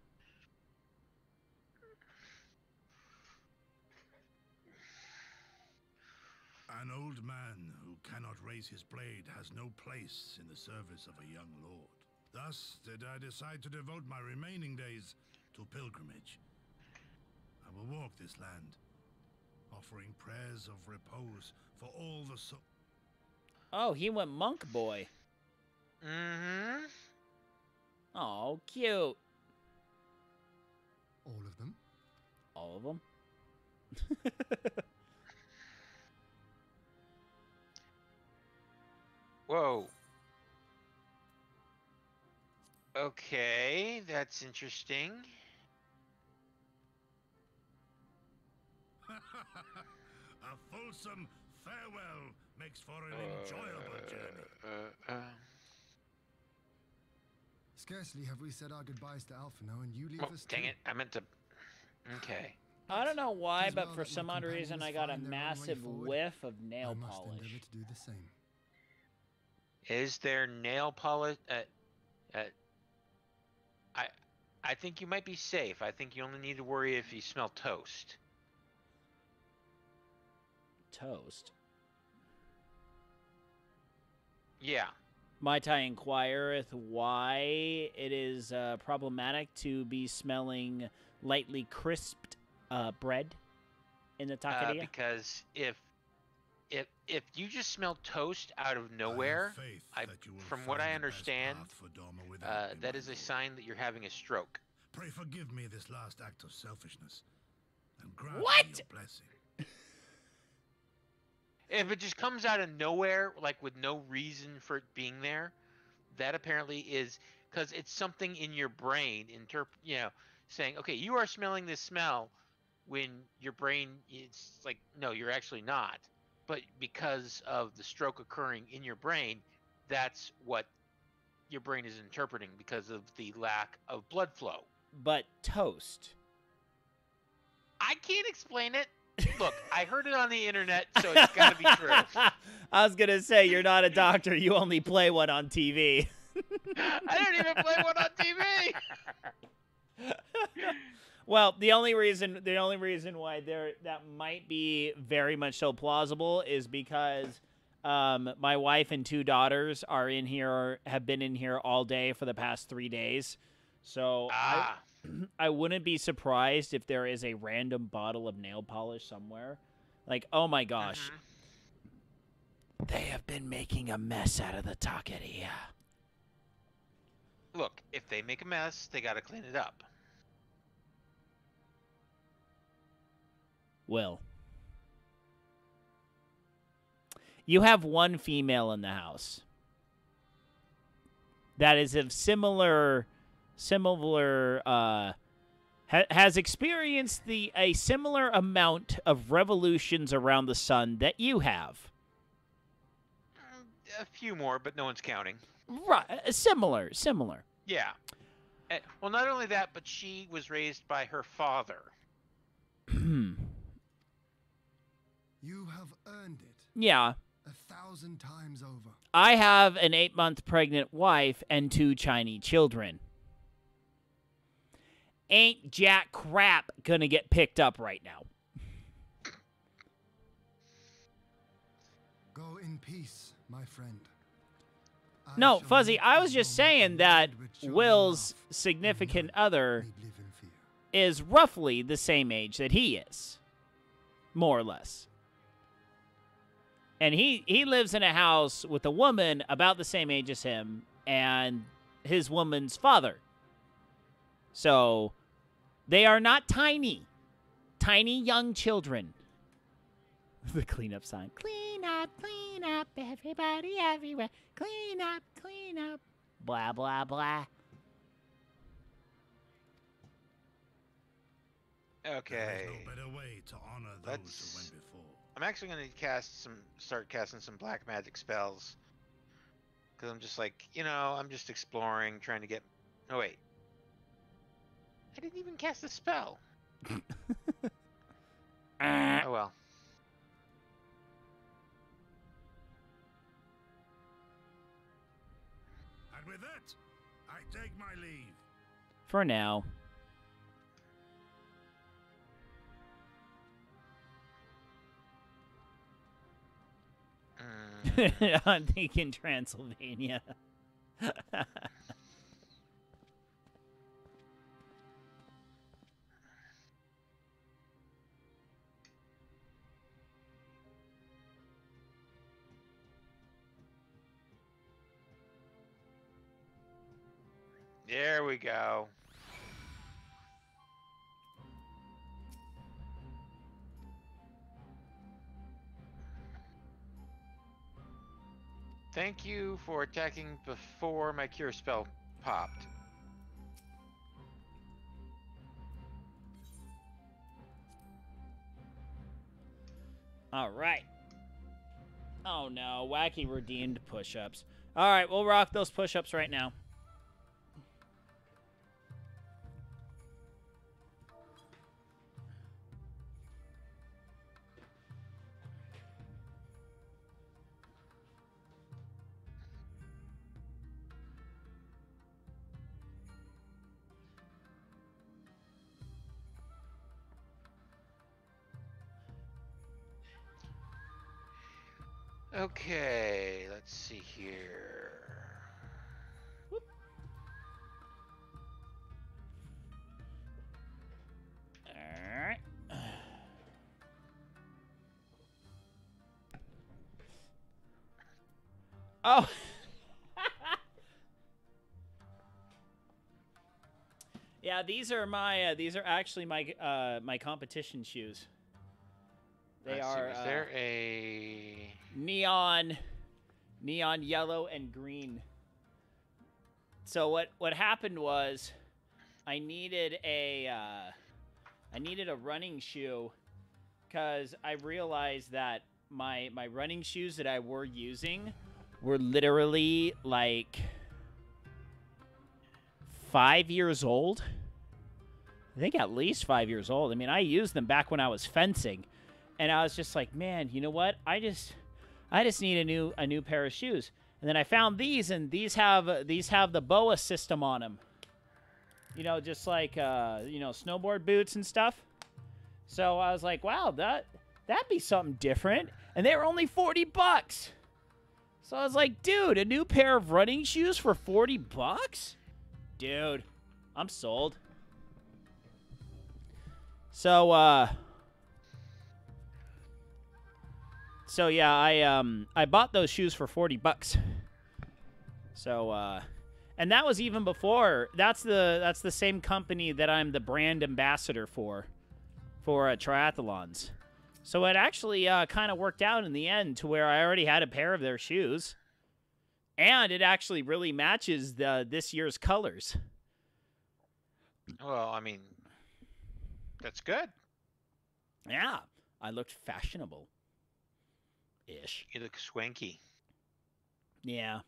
An old man who cannot raise his blade has no place in the service of a young lord. Thus did I decide to devote my remaining days to pilgrimage. I will walk this land, offering prayers of repose for all the Oh, he went monk boy. Mm-hmm. Oh, cute. All of them? All of them? Whoa. Okay, that's interesting. A fulsome farewell makes for an enjoyable journey. Scarcely have we said our goodbyes to Alphino, and you leave Oh, us dang too. it, I meant to... Okay. I don't know why, Tis but well for that my some odd reason, I companions got a find their own way massive forward. whiff of nail I must polish. endeavor to do the same. Is there nail polish? I think you might be safe. I think you only need to worry if you smell toast. Toast. Yeah. Might I inquireth why it is problematic to be smelling lightly crisped bread in the taqueria? Because if you just smell toast out of nowhere, from what I understand, that is a sign that you're having a stroke. Pray forgive me this last act of selfishness, and grant me What? your blessing. If it just comes out of nowhere, like with no reason for it being there, that apparently is because it's something in your brain, saying, okay, you are smelling this smell, when your brain is like, no, you're actually not. But because of the stroke occurring in your brain, that's what your brain is interpreting because of the lack of blood flow. But toast. I can't explain it. Look, I heard it on the internet, so it's got to be true. I was gonna say you're not a doctor. You only play one on TV. I don't even play one on TV. Well, the only reason why that might be very much so plausible is because my wife and 2 daughters are in here, have been in here all day for the past 3 days. So I wouldn't be surprised if there is a random bottle of nail polish somewhere. Like, oh my gosh. They have been making a mess out of the taqueria. Look, if they make a mess, they got to clean it up. Will. You have one female in the house that is of has experienced a similar amount of revolutions around the sun that you have. A few more, but no one's counting. Right, similar. Yeah. Well, not only that, but she was raised by her father. You have earned it. Yeah. 1,000 times over. I have an 8-month pregnant wife and 2 Chinese children. Ain't jack crap gonna get picked up right now. Go in peace, my friend. No, Fuzzy, I was just saying that Will's significant other is roughly the same age that he is. More or less. And he lives in a house with a woman about the same age as him and his woman's father. So, they are not tiny. Tiny young children. The cleanup sign. Clean up, everybody everywhere. Clean up. Blah, blah, blah. Okay. There is no better way to honor those who went before. I'm actually going to start casting some black magic spells. Because I'm just like, I'm just exploring, trying to get... Oh, wait. I didn't even cast a spell. Oh, well. And with that, I take my leave. For now. I'm thinking Transylvania. There we go. Thank you for attacking before my cure spell popped. All right. Oh no, wacky redeemed push-ups. All right, we'll rock those push-ups right now. Okay, let's see here. Whoop. All right. Oh. Yeah, these are actually my competition shoes. They Let's are. See, is there a neon yellow and green. So what happened was I needed a running shoe because I realized that my running shoes that I were using were literally like 5 years old. I think at least 5 years old. I mean, I used them back when I was fencing, and I was just like, man, you know what? I just need a new pair of shoes. And then I found these, and these have the BOA system on them. You know, just like snowboard boots and stuff. So I was like, wow, that'd be something different. And they were only $40. So I was like, dude, a new pair of running shoes for $40? Dude, I'm sold. So yeah, I bought those shoes for $40. So and that was even before. That's the same company that I'm the brand ambassador for triathlons. So it actually kind of worked out in the end to where I already had a pair of their shoes. And it actually really matches this year's colors. Well, I mean, that's good. Yeah, I looked fashionable-ish. You look swanky. Yeah.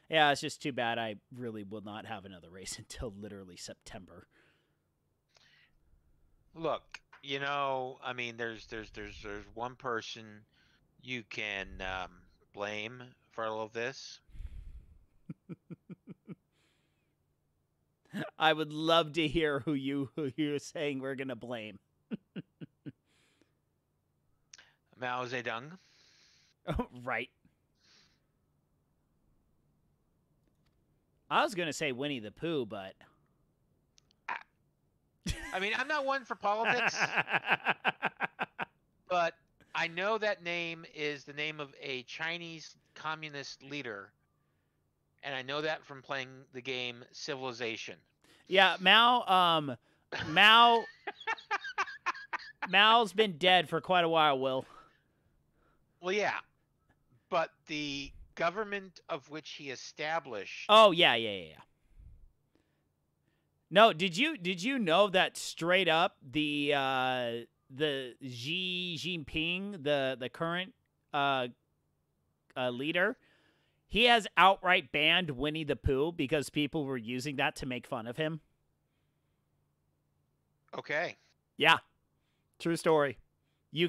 Yeah, it's just too bad I really will not have another race until literally September. Look, you know, I mean, there's one person you can blame for all of this. I would love to hear who you're saying we're gonna blame. Mao Zedong. Oh, right. I was gonna say Winnie the Pooh, but I mean, I'm not one for politics, but I know that name is the name of a Chinese communist leader, and I know that from playing the game Civilization. Yeah, Mao's been dead for quite a while, Will. Well, yeah, but the government of which he established. Oh, yeah. No, did you know that straight up the Xi Jinping, the current leader, he has outright banned Winnie the Pooh because people were using that to make fun of him. Okay. Yeah. True story. You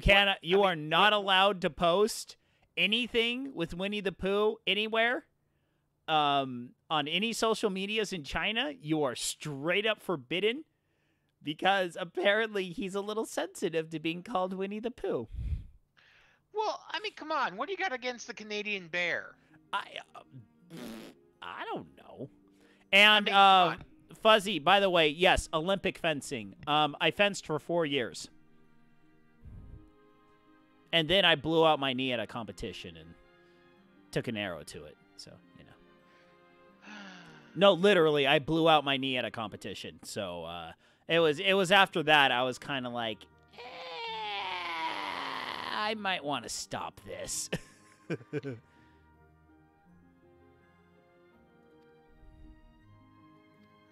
are not allowed to post anything with Winnie the Pooh anywhere. On any social medias in China, you are straight up forbidden because apparently he's a little sensitive to being called Winnie the Pooh. Well, I mean, come on. What do you got against the Canadian bear? I don't know. And Fuzzy, by the way, yes, Olympic fencing. I fenced for 4 years. And then I blew out my knee at a competition and took an arrow to it. So, you know. No, literally, I blew out my knee at a competition. So, it was after that I was kind of like, I might want to stop this.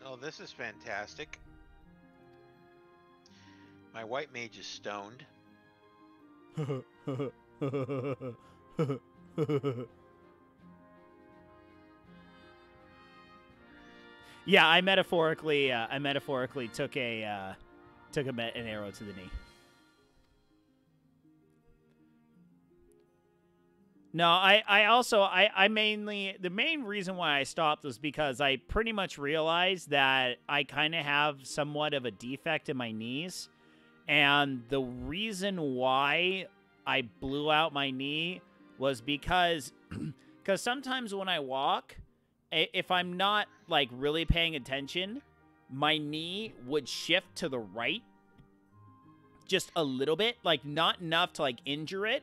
Oh, this is fantastic. My white mage is stoned. Yeah, I metaphorically took an arrow to the knee. No, I mainly, the main reason why I stopped was because I pretty much realized that I kind of have somewhat of a defect in my knees. And the reason why I blew out my knee was because sometimes when I walk, if I'm not like really paying attention, my knee would shift to the right just a little bit, like not enough to like injure it,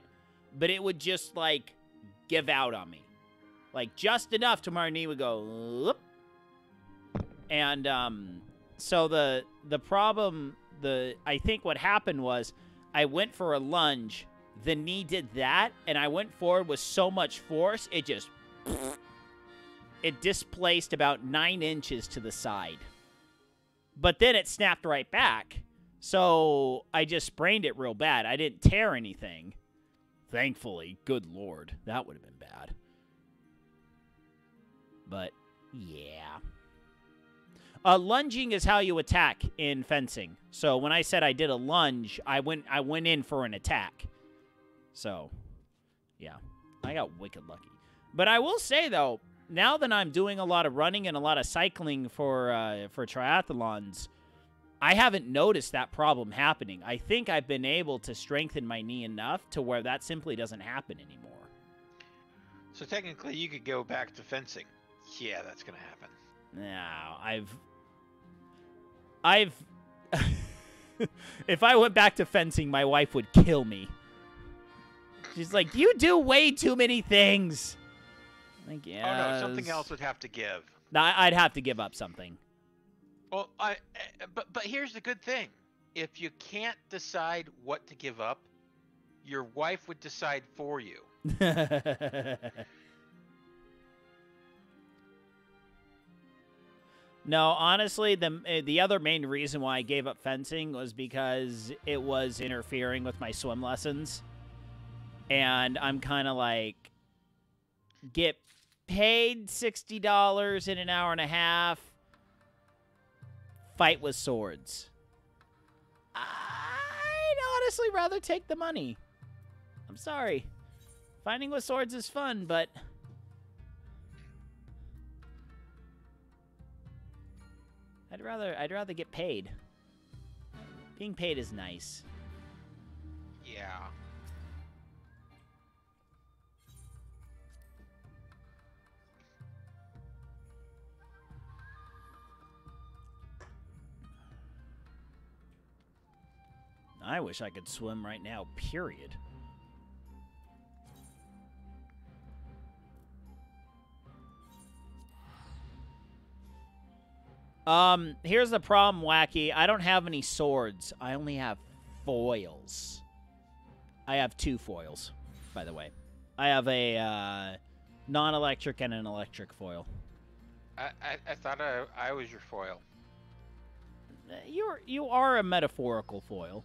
but it would just like give out on me, like just enough to my knee would go whoop. And so the problem, I think what happened was I went for a lunge, the knee did that, and I went forward with so much force it just it displaced about 9 inches to the side, but then it snapped right back. So I just sprained it real bad. I didn't tear anything. Thankfully, good Lord, that would have been bad. But, yeah. Lunging is how you attack in fencing. So when I said I did a lunge, I went in for an attack. So, yeah, I got wicked lucky. But I will say though, now that I'm doing a lot of running and a lot of cycling for triathlons, I haven't noticed that problem happening. I think I've been able to strengthen my knee enough to where that simply doesn't happen anymore. So technically, you could go back to fencing. Yeah, that's gonna happen. No, I've if I went back to fencing, my wife would kill me. She's like, you do way too many things. Like, yes. Oh no, something else would have to give. I'd have to give up something. Well, but here's the good thing: if you can't decide what to give up, your wife would decide for you. No, honestly, the other main reason why I gave up fencing was because it was interfering with my swim lessons. And I'm kind of like, get paid $60 in an hour and a half, fight with swords. I'd honestly rather take the money. I'm sorry. Fighting with swords is fun, but I'd rather get paid. Being paid is nice. Yeah. I wish I could swim right now, period. Here's the problem, Wacky. I don't have any swords. I only have foils. I have 2 foils, by the way. I have a non-electric and an electric foil. I thought I was your foil. You are a metaphorical foil.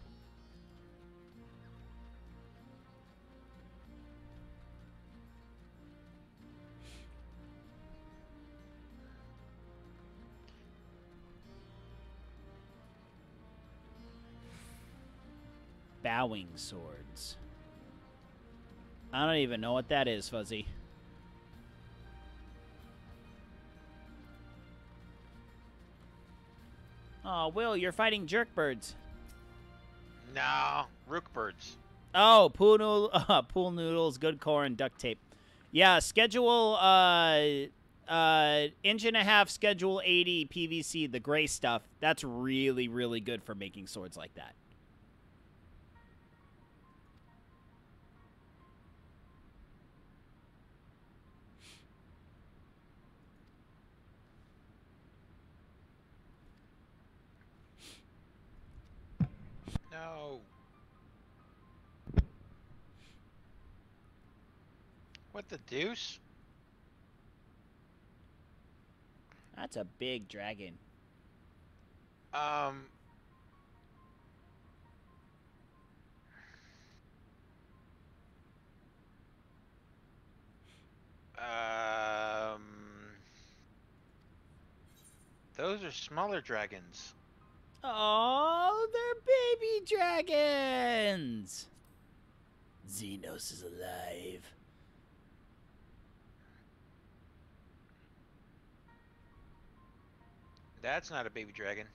Bowing swords. I don't even know what that is, Fuzzy. Oh, Will, you're fighting jerkbirds. No, rookbirds. Oh, pool noodles, good corn, duct tape. Yeah, schedule, inch and a half, schedule 80 PVC, the gray stuff. That's really, really good for making swords like that. No. What the deuce? That's a big dragon. Um, those are smaller dragons. Oh, they're baby dragons. Xenos is alive. That's not a baby dragon.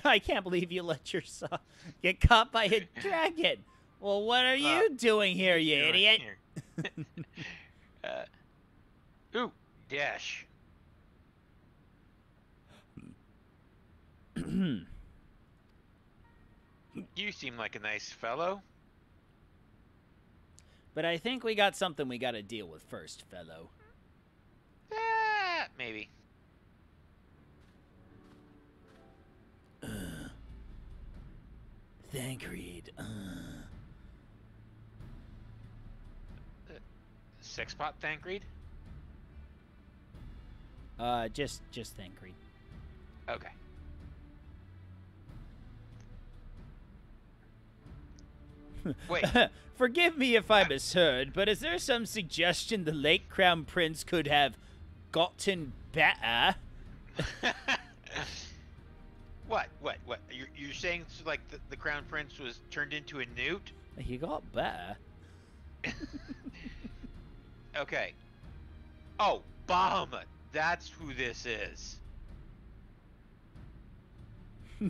I can't believe you let yourself get caught by a dragon. Well, what are you doing here, you idiot? Ooh, dash. You seem like a nice fellow. But I think we got something we got to deal with first, fellow. Maybe. Thancred. Six-pot Thancred? Just Thancred. Okay. Wait. Forgive me if I misheard, but is there some suggestion the late Crown Prince could have gotten better? What? You're saying like the Crown Prince was turned into a newt? He got better. Okay. Oh, Bahamut. That's who this is.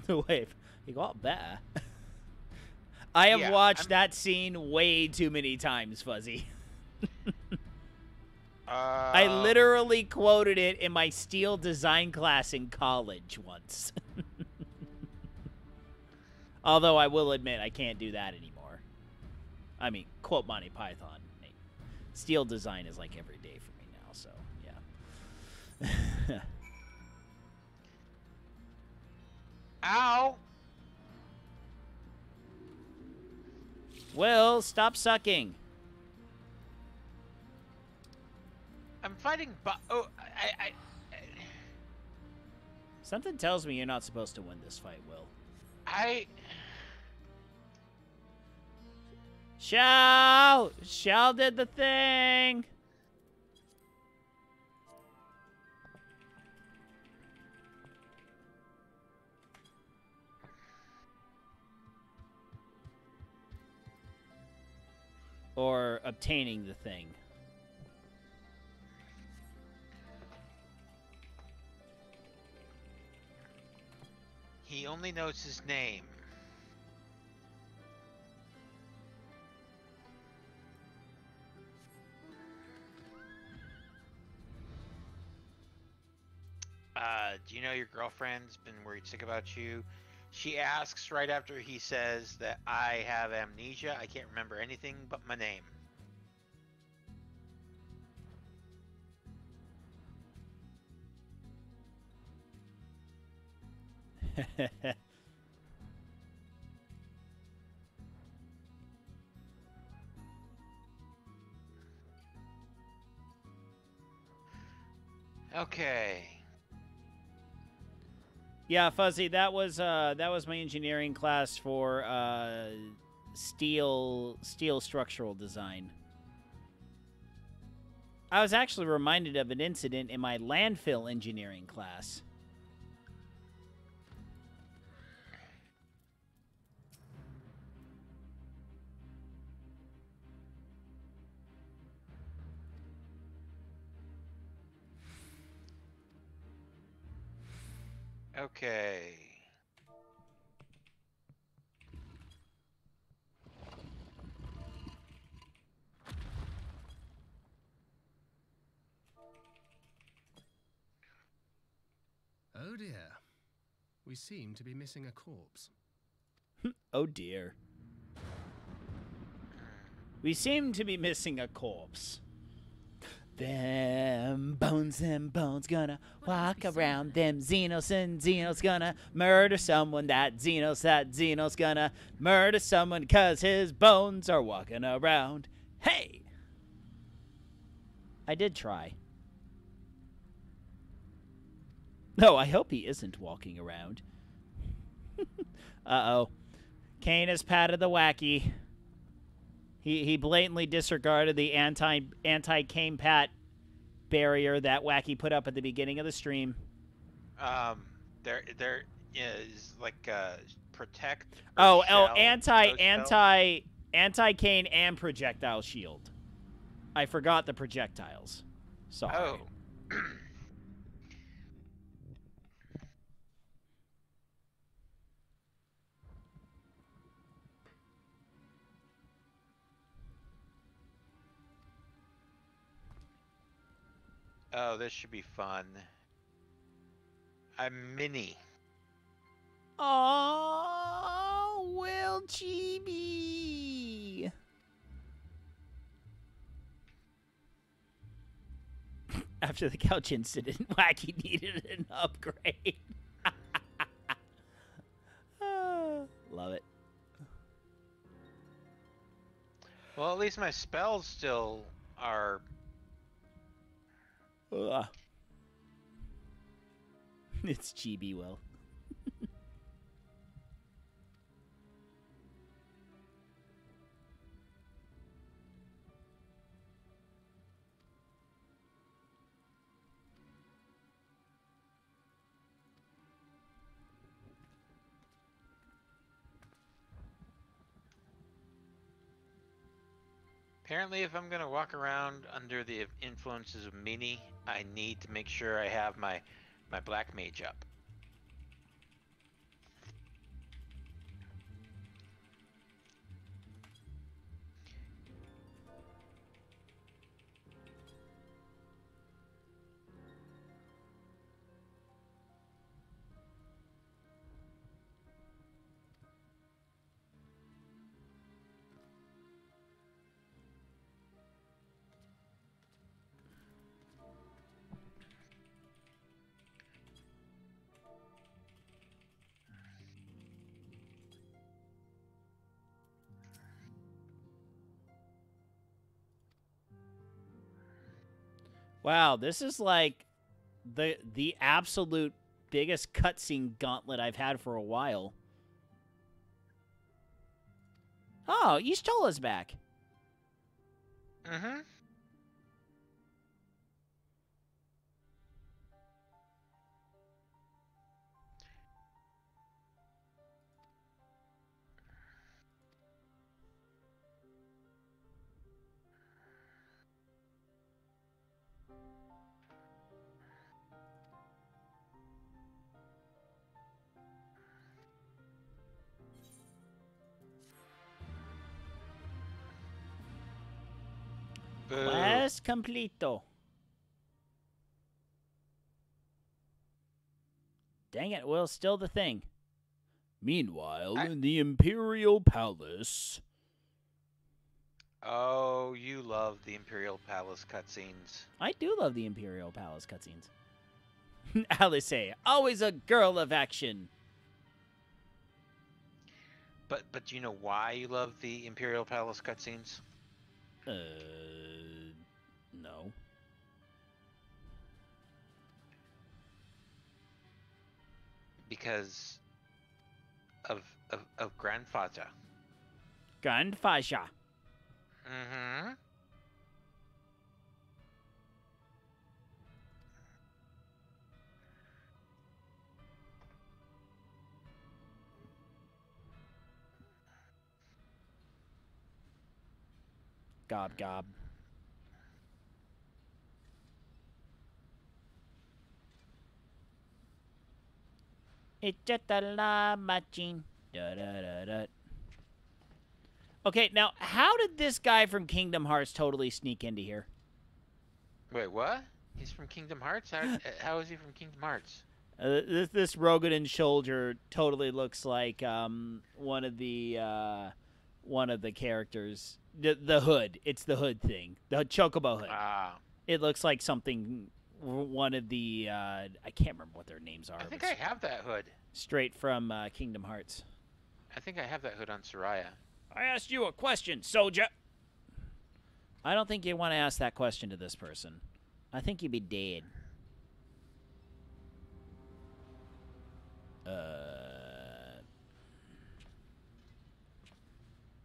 Wait, he got better. I have watched that scene way too many times, Fuzzy. I literally quoted it in my steel design class in college once. Although I will admit I can't do that anymore. I mean, quote Monty Python. Steel design is like every day for me now, so yeah. Ow! Will, stop sucking. I'm fighting I Something tells me you're not supposed to win this fight, Will. Shao! Shao did the thing! Or obtaining the thing. He only knows his name. Do you know your girlfriend's been worried sick about you? She asks right after he says that I have amnesia. I can't remember anything but my name. Okay. Yeah, Fuzzy, that was my engineering class for steel structural design. I was actually reminded of an incident in my landfill engineering class. Okay. Oh dear. We seem to be missing a corpse. Oh dear. We seem to be missing a corpse. Them bones gonna walk around. Them Xenos and Xenos gonna murder someone. That Xenos gonna murder someone 'cause his bones are walking around. Hey! I did try. No, I hope he isn't walking around. Uh-oh. Kane has patted the wacky. He blatantly disregarded the anti-Kane pat barrier that Wacky put up at the beginning of the stream. There is like protect. Anti-Kane and projectile shield. I forgot the projectiles. Sorry. Oh. Oh, this should be fun. I'm Mini. Oh, Will Chibi. After the couch incident, Wacky needed an upgrade. Love it. Well, at least my spells still are... It's Chibi, Will. Apparently, if I'm gonna walk around under the influences of Mini, I need to make sure I have my black mage up. Wow, this is like the absolute biggest cutscene gauntlet I've had for a while. Oh, Y'shtola's back. Mm-hmm. Boo. Quest completo. Dang it, Will, still the thing. Meanwhile, in the Imperial Palace. Oh, you love the Imperial Palace cutscenes. I do love the Imperial Palace cutscenes. Alice, always a girl of action. But do you know why you love the Imperial Palace cutscenes? No. Because of Grandfather. Grandfather. Mm-hmm. Gob gob. It's just a la machine. Da, da, da, da. Okay, now, how did this guy from Kingdom Hearts totally sneak into here? Wait, what? He's from Kingdom Hearts? How is he from Kingdom Hearts? This Rogadin soldier totally looks like one of the characters. The hood. It's the hood thing. The Chocobo hood. Ah. It looks like something. One of the I can't remember what their names are. I think I have that hood. Straight from Kingdom Hearts. I think I have that hood on Soraya. I asked you a question, soldier. I don't think you want to ask that question to this person. I think you'd be dead.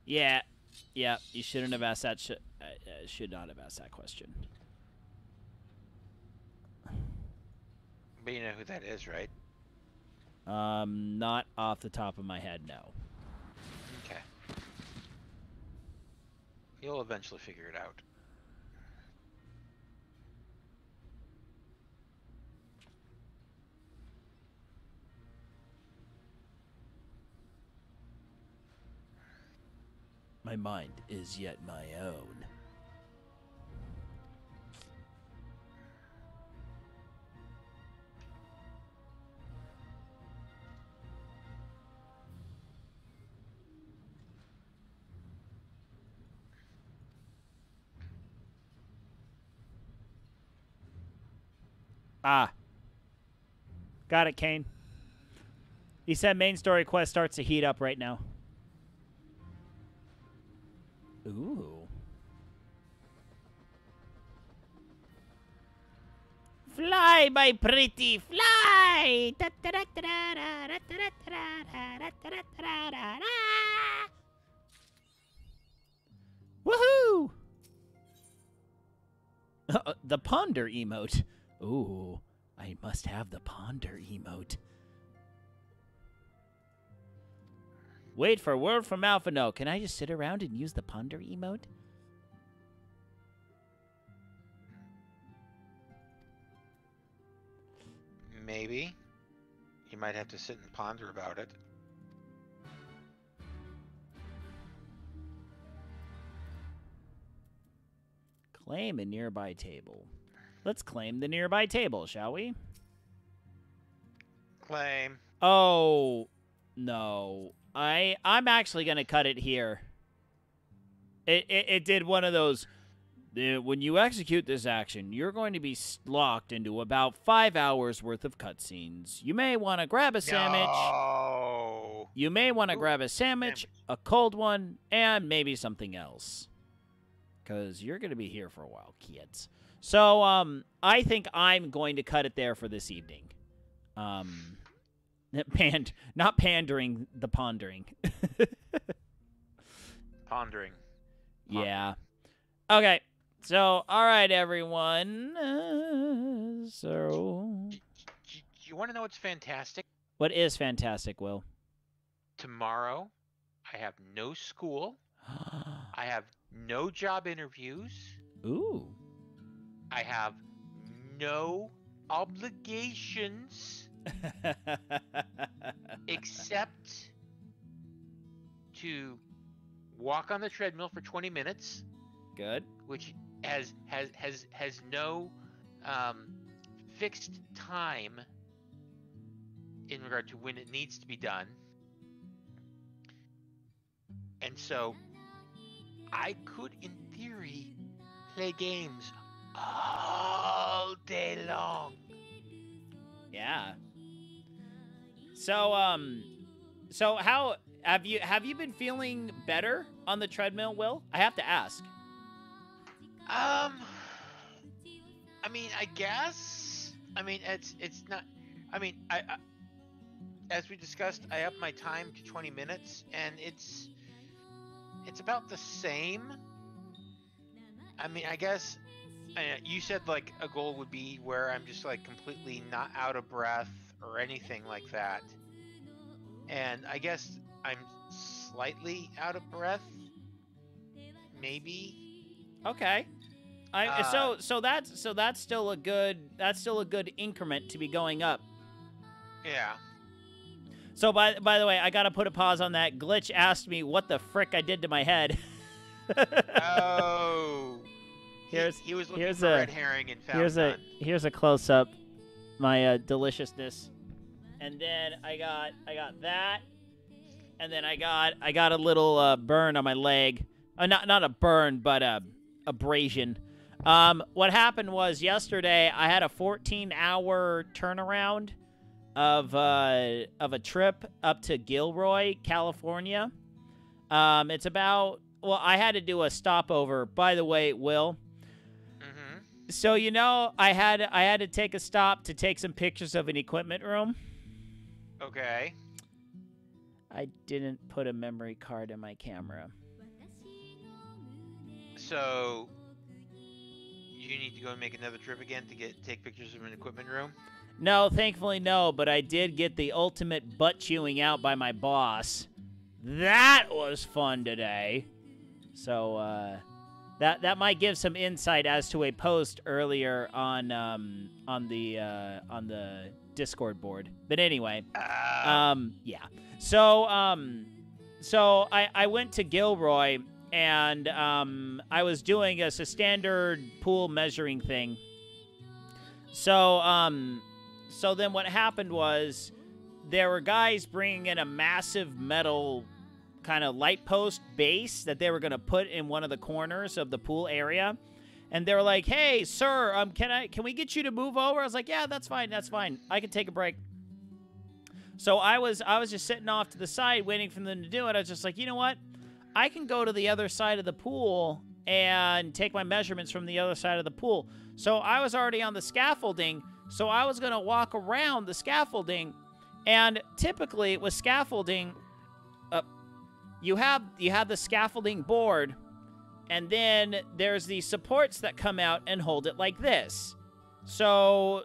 Yeah. You shouldn't have asked that. Should not have asked that question. But you know who that is, right? Not off the top of my head, no. Okay. You'll eventually figure it out. My mind is yet my own. Ah. Got it, Kane. He said main story quest starts to heat up right now. Ooh. Fly, my pretty, fly! Woohoo! The ponder emote. Ooh, I must have the ponder emote. Wait for word from Alpha. No, can I just sit around and use the ponder emote? maybe. You might have to sit and ponder about it. Claim a nearby table. Let's claim the nearby table, shall we? Claim. Oh, no. I'm actually going to cut it here. It did one of those, when you execute this action, you're going to be locked into about 5 hours worth of cutscenes. You may want to grab a sandwich. No. You may want to grab a sandwich, a cold one, and maybe something else. Because you're going to be here for a while, kids. So, I think I'm going to cut it there for this evening. Not pandering, the pondering. Pondering. Yeah. Okay. So, all right, everyone. You want to know what's fantastic? What is fantastic, Will? Tomorrow, I have no school. I have no job interviews. Ooh. I have no obligations except to walk on the treadmill for 20 minutes. Good. Which has no fixed time in regard to when it needs to be done. And so I could, in theory, play games all day long. Yeah. So how have you been feeling better on the treadmill, Will? I have to ask. I mean, I guess. I mean, it's not. I mean, I as we discussed, I upped my time to 20 minutes, and it's about the same. I mean, I guess you said like a goal would be where I'm just like completely not out of breath or anything like that. And I guess I'm slightly out of breath. Maybe. Okay. So that's still a good increment to be going up. Yeah. So by the way, I gotta put a pause on that. Glitch asked me what the frick I did to my head. Oh. He was looking for red herring and found none. Here's a close up, my deliciousness, and then I got that, and then I got a little burn on my leg. Not a burn, but abrasion. What happened was yesterday I had a 14-hour turnaround of a trip up to Gilroy, California. It's about, well, I had to do a stopover. By the way, Will. Mm-hmm. So I had to take a stop to take some pictures of an equipment room. Okay. I didn't put a memory card in my camera. So you need to go and make another trip again to take pictures of an equipment room? No, thankfully no, but I did get the ultimate butt chewing out by my boss. That was fun today. So that might give some insight as to a post earlier on the Discord board. But anyway, yeah. So I went to Gilroy, and I was doing a standard pool measuring thing. So then what happened was there were guys bringing in a massive metal kind of light post base that they were going to put in one of the corners of the pool area. And they were like, "Hey, sir, can we get you to move over?" I was like, "Yeah, that's fine. I can take a break." So I was just sitting off to the side waiting for them to do it. I was just like, "You know what? I can go to the other side of the pool and take my measurements from the other side of the pool." So I was already on the scaffolding, so I was going to walk around the scaffolding. And typically with scaffolding, you have the scaffolding board, and then there's the supports that come out and hold it like this. So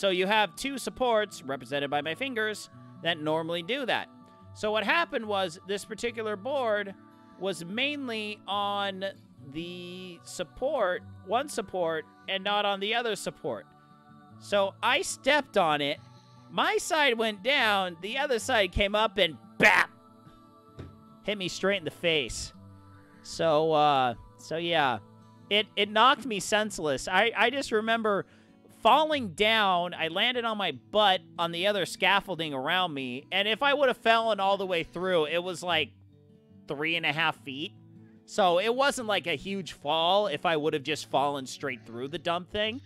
you have two supports represented by my fingers that normally do that. So what happened was this particular board was mainly on the one support, and not on the other support. So I stepped on it, My side went down. The other side came up and bap! Hit me straight in the face. So yeah. It knocked me senseless. I just remember falling down. I landed on my butt on the other scaffolding around me. And if I would have fallen all the way through, it was like 3.5 feet. So it wasn't like a huge fall if I would have just fallen straight through the dumb thing.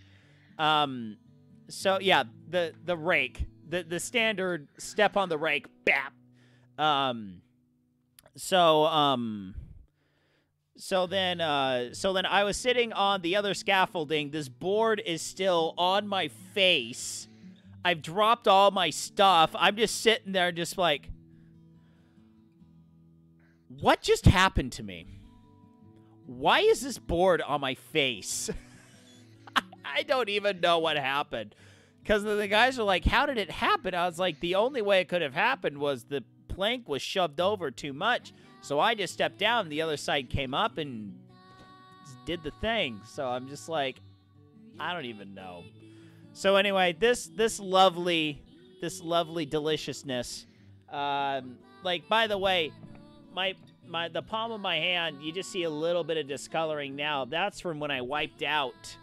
So yeah, the rake. The standard step on the rake. Bap. So then I was sitting on the other scaffolding. This board is still on my face. I've dropped all my stuff. I'm just sitting there just like, what just happened to me? Why is this board on my face? I don't even know what happened. Because the guys are like, how did it happen? I was like, the only way it could have happened was the plank was shoved over too much. So I just stepped down, and the other side came up and did the thing. So I'm just like, I don't even know. So anyway, this lovely deliciousness. Like, by the way, the palm of my hand, you just see a little bit of discoloring now. That's from when I wiped out.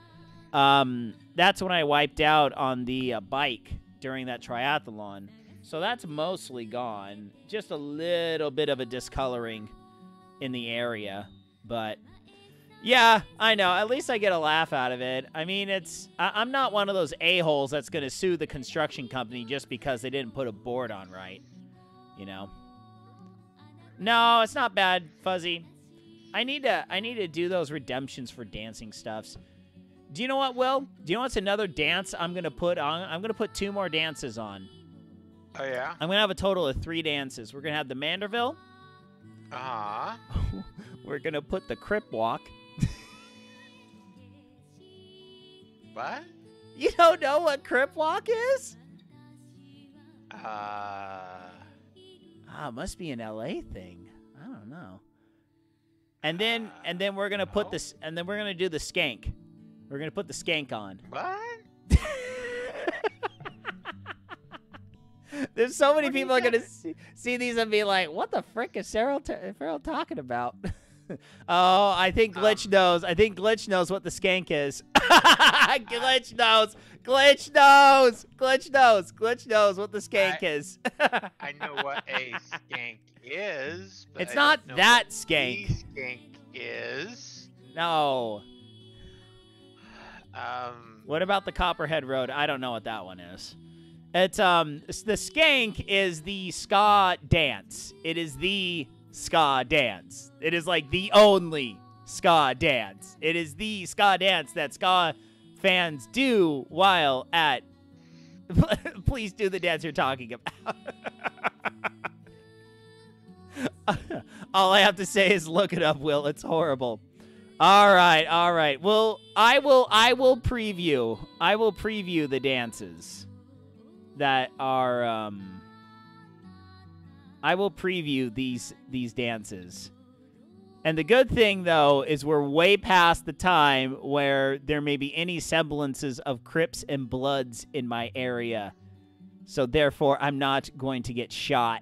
That's when I wiped out on the bike during that triathlon. So that's mostly gone. Just a little bit of a discoloring in the area. But, yeah, I know. At least I get a laugh out of it. I mean, I'm not one of those a-holes that's going to sue the construction company just because they didn't put a board on right. You know? No, it's not bad, Fuzzy. I need to do those redemptions for dancing stuffs. Do you know what, Will? Do you know what's another dance I'm going to put on? I'm going to put 2 more dances on. Oh, yeah? I'm going to have a total of 3 dances. We're going to have the Manderville. Uh-huh. We're going to put the Crip Walk. What? You don't know what Crip Walk is? It must be an LA thing. I don't know. And then we're going to put this, and then we're going to do the skank. We're going to put the skank on. What? There's so many people are going to see these and be like, what the frick is Farrell talking about? Oh, I think Glitch knows. I think Glitch knows what the skank is. Glitch knows. Glitch knows. Glitch knows. Glitch knows what the skank is. I know what a skank is. But It's I not don't know that what skank. the skank is. No. What about the Copperhead Road? I don't know what that one is. It's the skank is the ska dance. It is the ska dance. It is like the only ska dance. It is the ska dance that ska fans do while at. Please do the dance you're talking about. All I have to say is look it up, Will. It's horrible. All right. Well, I will preview. I will preview the dances that are. I will preview these dances. And the good thing, though, is we're way past the time where there may be any semblances of Crips and Bloods in my area. So, therefore, I'm not going to get shot.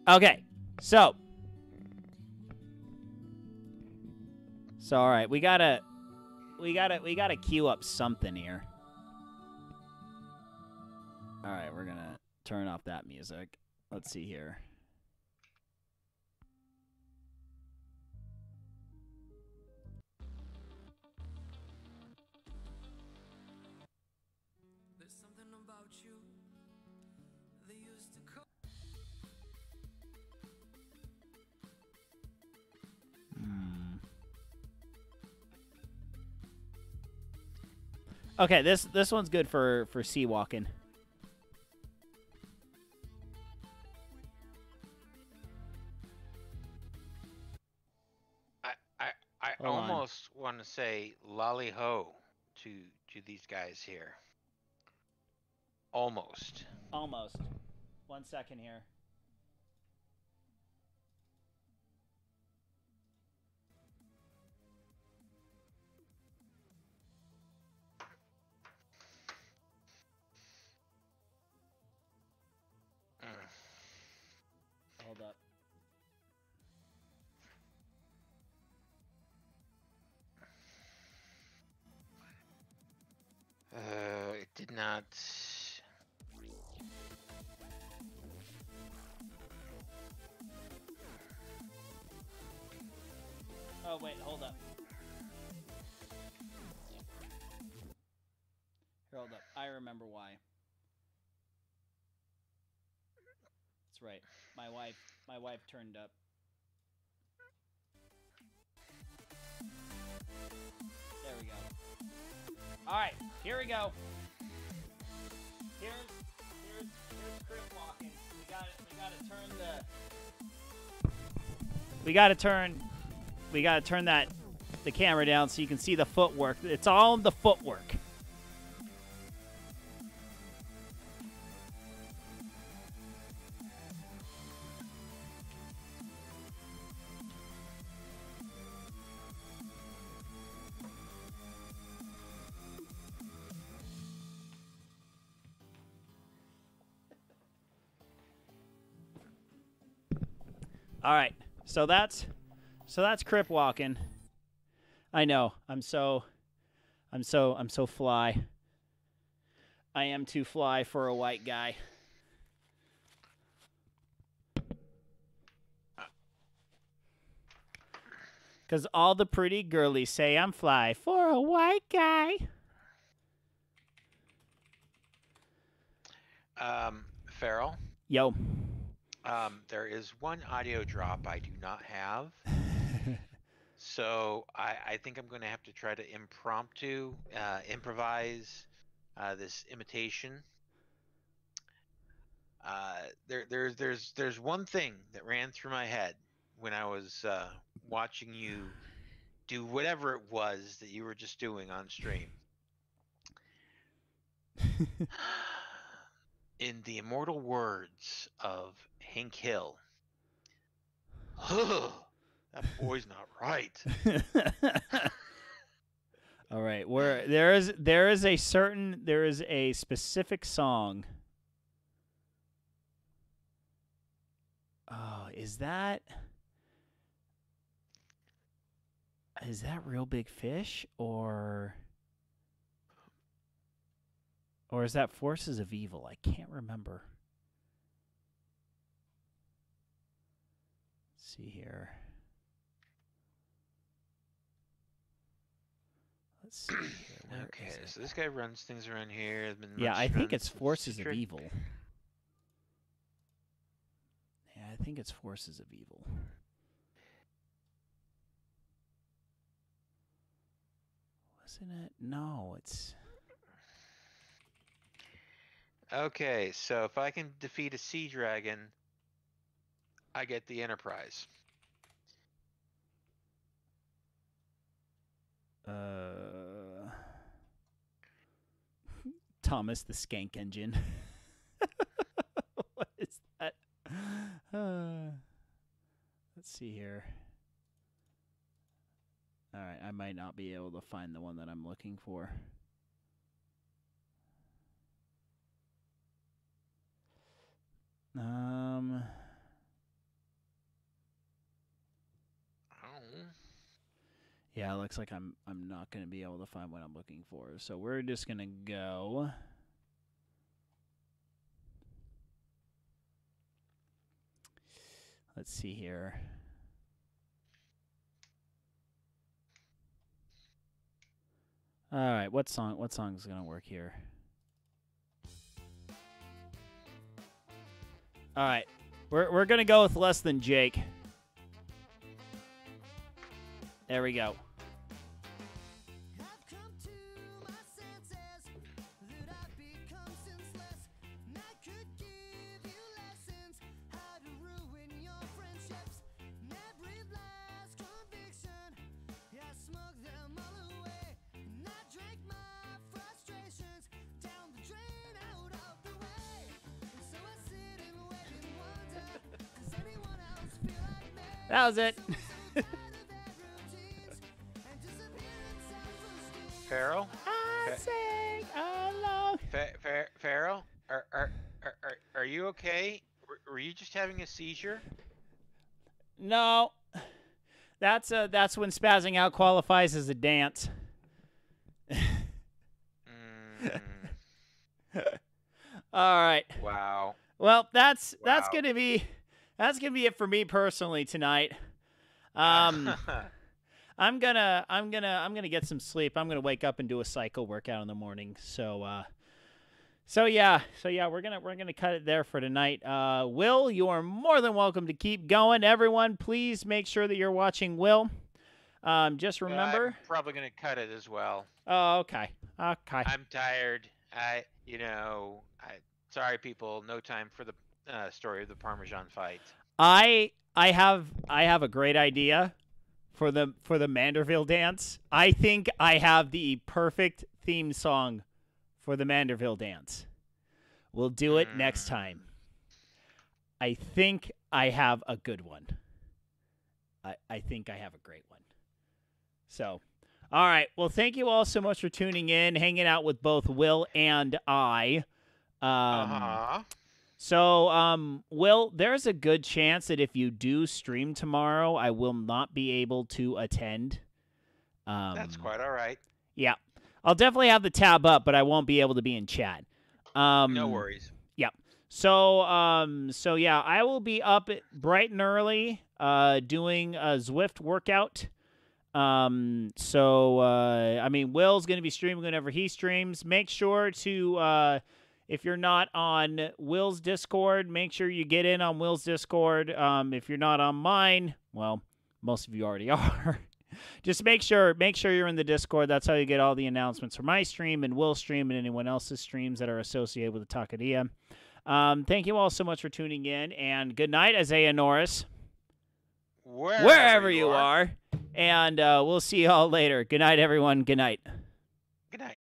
Okay, so, all right, we gotta queue up something here. All right, we're gonna turn off that music. Let's see here. There's something about you. They used to call. Okay, this one's good for sea walking. I Hold on. almost want to say lolly ho to these guys here. Almost. Almost. 1 second here. did not. Oh, wait, hold up. Here, hold up. I remember why. That's right. My wife turned up. There we go. All right, here we go. Here's Crip walking. We gotta turn the camera down so you can see the footwork. It's all the footwork. All right, so that's Crip walking. I know. I'm so fly. I am too fly for a white guy. Because all the pretty girlies say I'm fly for a white guy. Farrell. Yo. There is one audio drop I do not have. So I think I'm going to have to try to improvise this imitation. There's one thing that ran through my head when I was watching you do whatever it was that you were just doing on stream. In the immortal words of Hank Hill, that boy's not right. All right, there is a specific song. Oh, is that Real Big Fish or is that Forces of Evil? I can't remember. Let's see here. Let's see here. Okay, so this guy runs things around here. Yeah, I think it's Forces of Evil. Yeah, I think it's Forces of Evil. Wasn't it? No, it's... Okay, so if I can defeat a sea dragon, I get the Enterprise. Thomas the Skank Engine. What is that? Let's see here. All right, I might not be able to find the one that I'm looking for. Yeah, it looks like I'm not going to be able to find what I'm looking for. So we're just going to go. Let's see here. All right, what song is going to work here? All right. We're going to go with Less Than Jake. There we go. That was it. Farrell? Farrell? Are you okay? Were you just having a seizure? No. That's when spazzing out qualifies as a dance. All right. Wow. Well, that's Wow. gonna be it for me personally tonight. I'm gonna get some sleep. I'm gonna wake up and do a cycle workout in the morning. So yeah, we're gonna cut it there for tonight. Will, you are more than welcome to keep going. Everyone, please make sure that you're watching Will. Just remember. I'm probably gonna cut it as well. Oh, okay. I'm tired. Sorry, people. No time for the story of the Parmesan fight. I have a great idea for the Manderville dance. I think I have the perfect theme song for the Manderville dance. We'll do it next time. I think I have a good one. I think I have a great one. So, all right. Well, thank you all so much for tuning in, hanging out with both Will and I. So, Will, there's a good chance that if you do stream tomorrow, I will not be able to attend. That's quite all right. Yeah. I'll definitely have the tab up, but I won't be able to be in chat. No worries. Yeah. So yeah, I will be up bright and early, doing a Zwift workout. I mean, Will's going to be streaming whenever he streams. Make sure to, if you're not on Will's Discord, make sure you get in on Will's Discord. If you're not on mine, well, most of you already are. Just make sure you're in the Discord. That's how you get all the announcements for my stream and Will's stream and anyone else's streams that are associated with the Taqueria. Thank you all so much for tuning in, and good night, Isaiah Norris. Wherever you are. And we'll see you all later. Good night, everyone. Good night. Good night.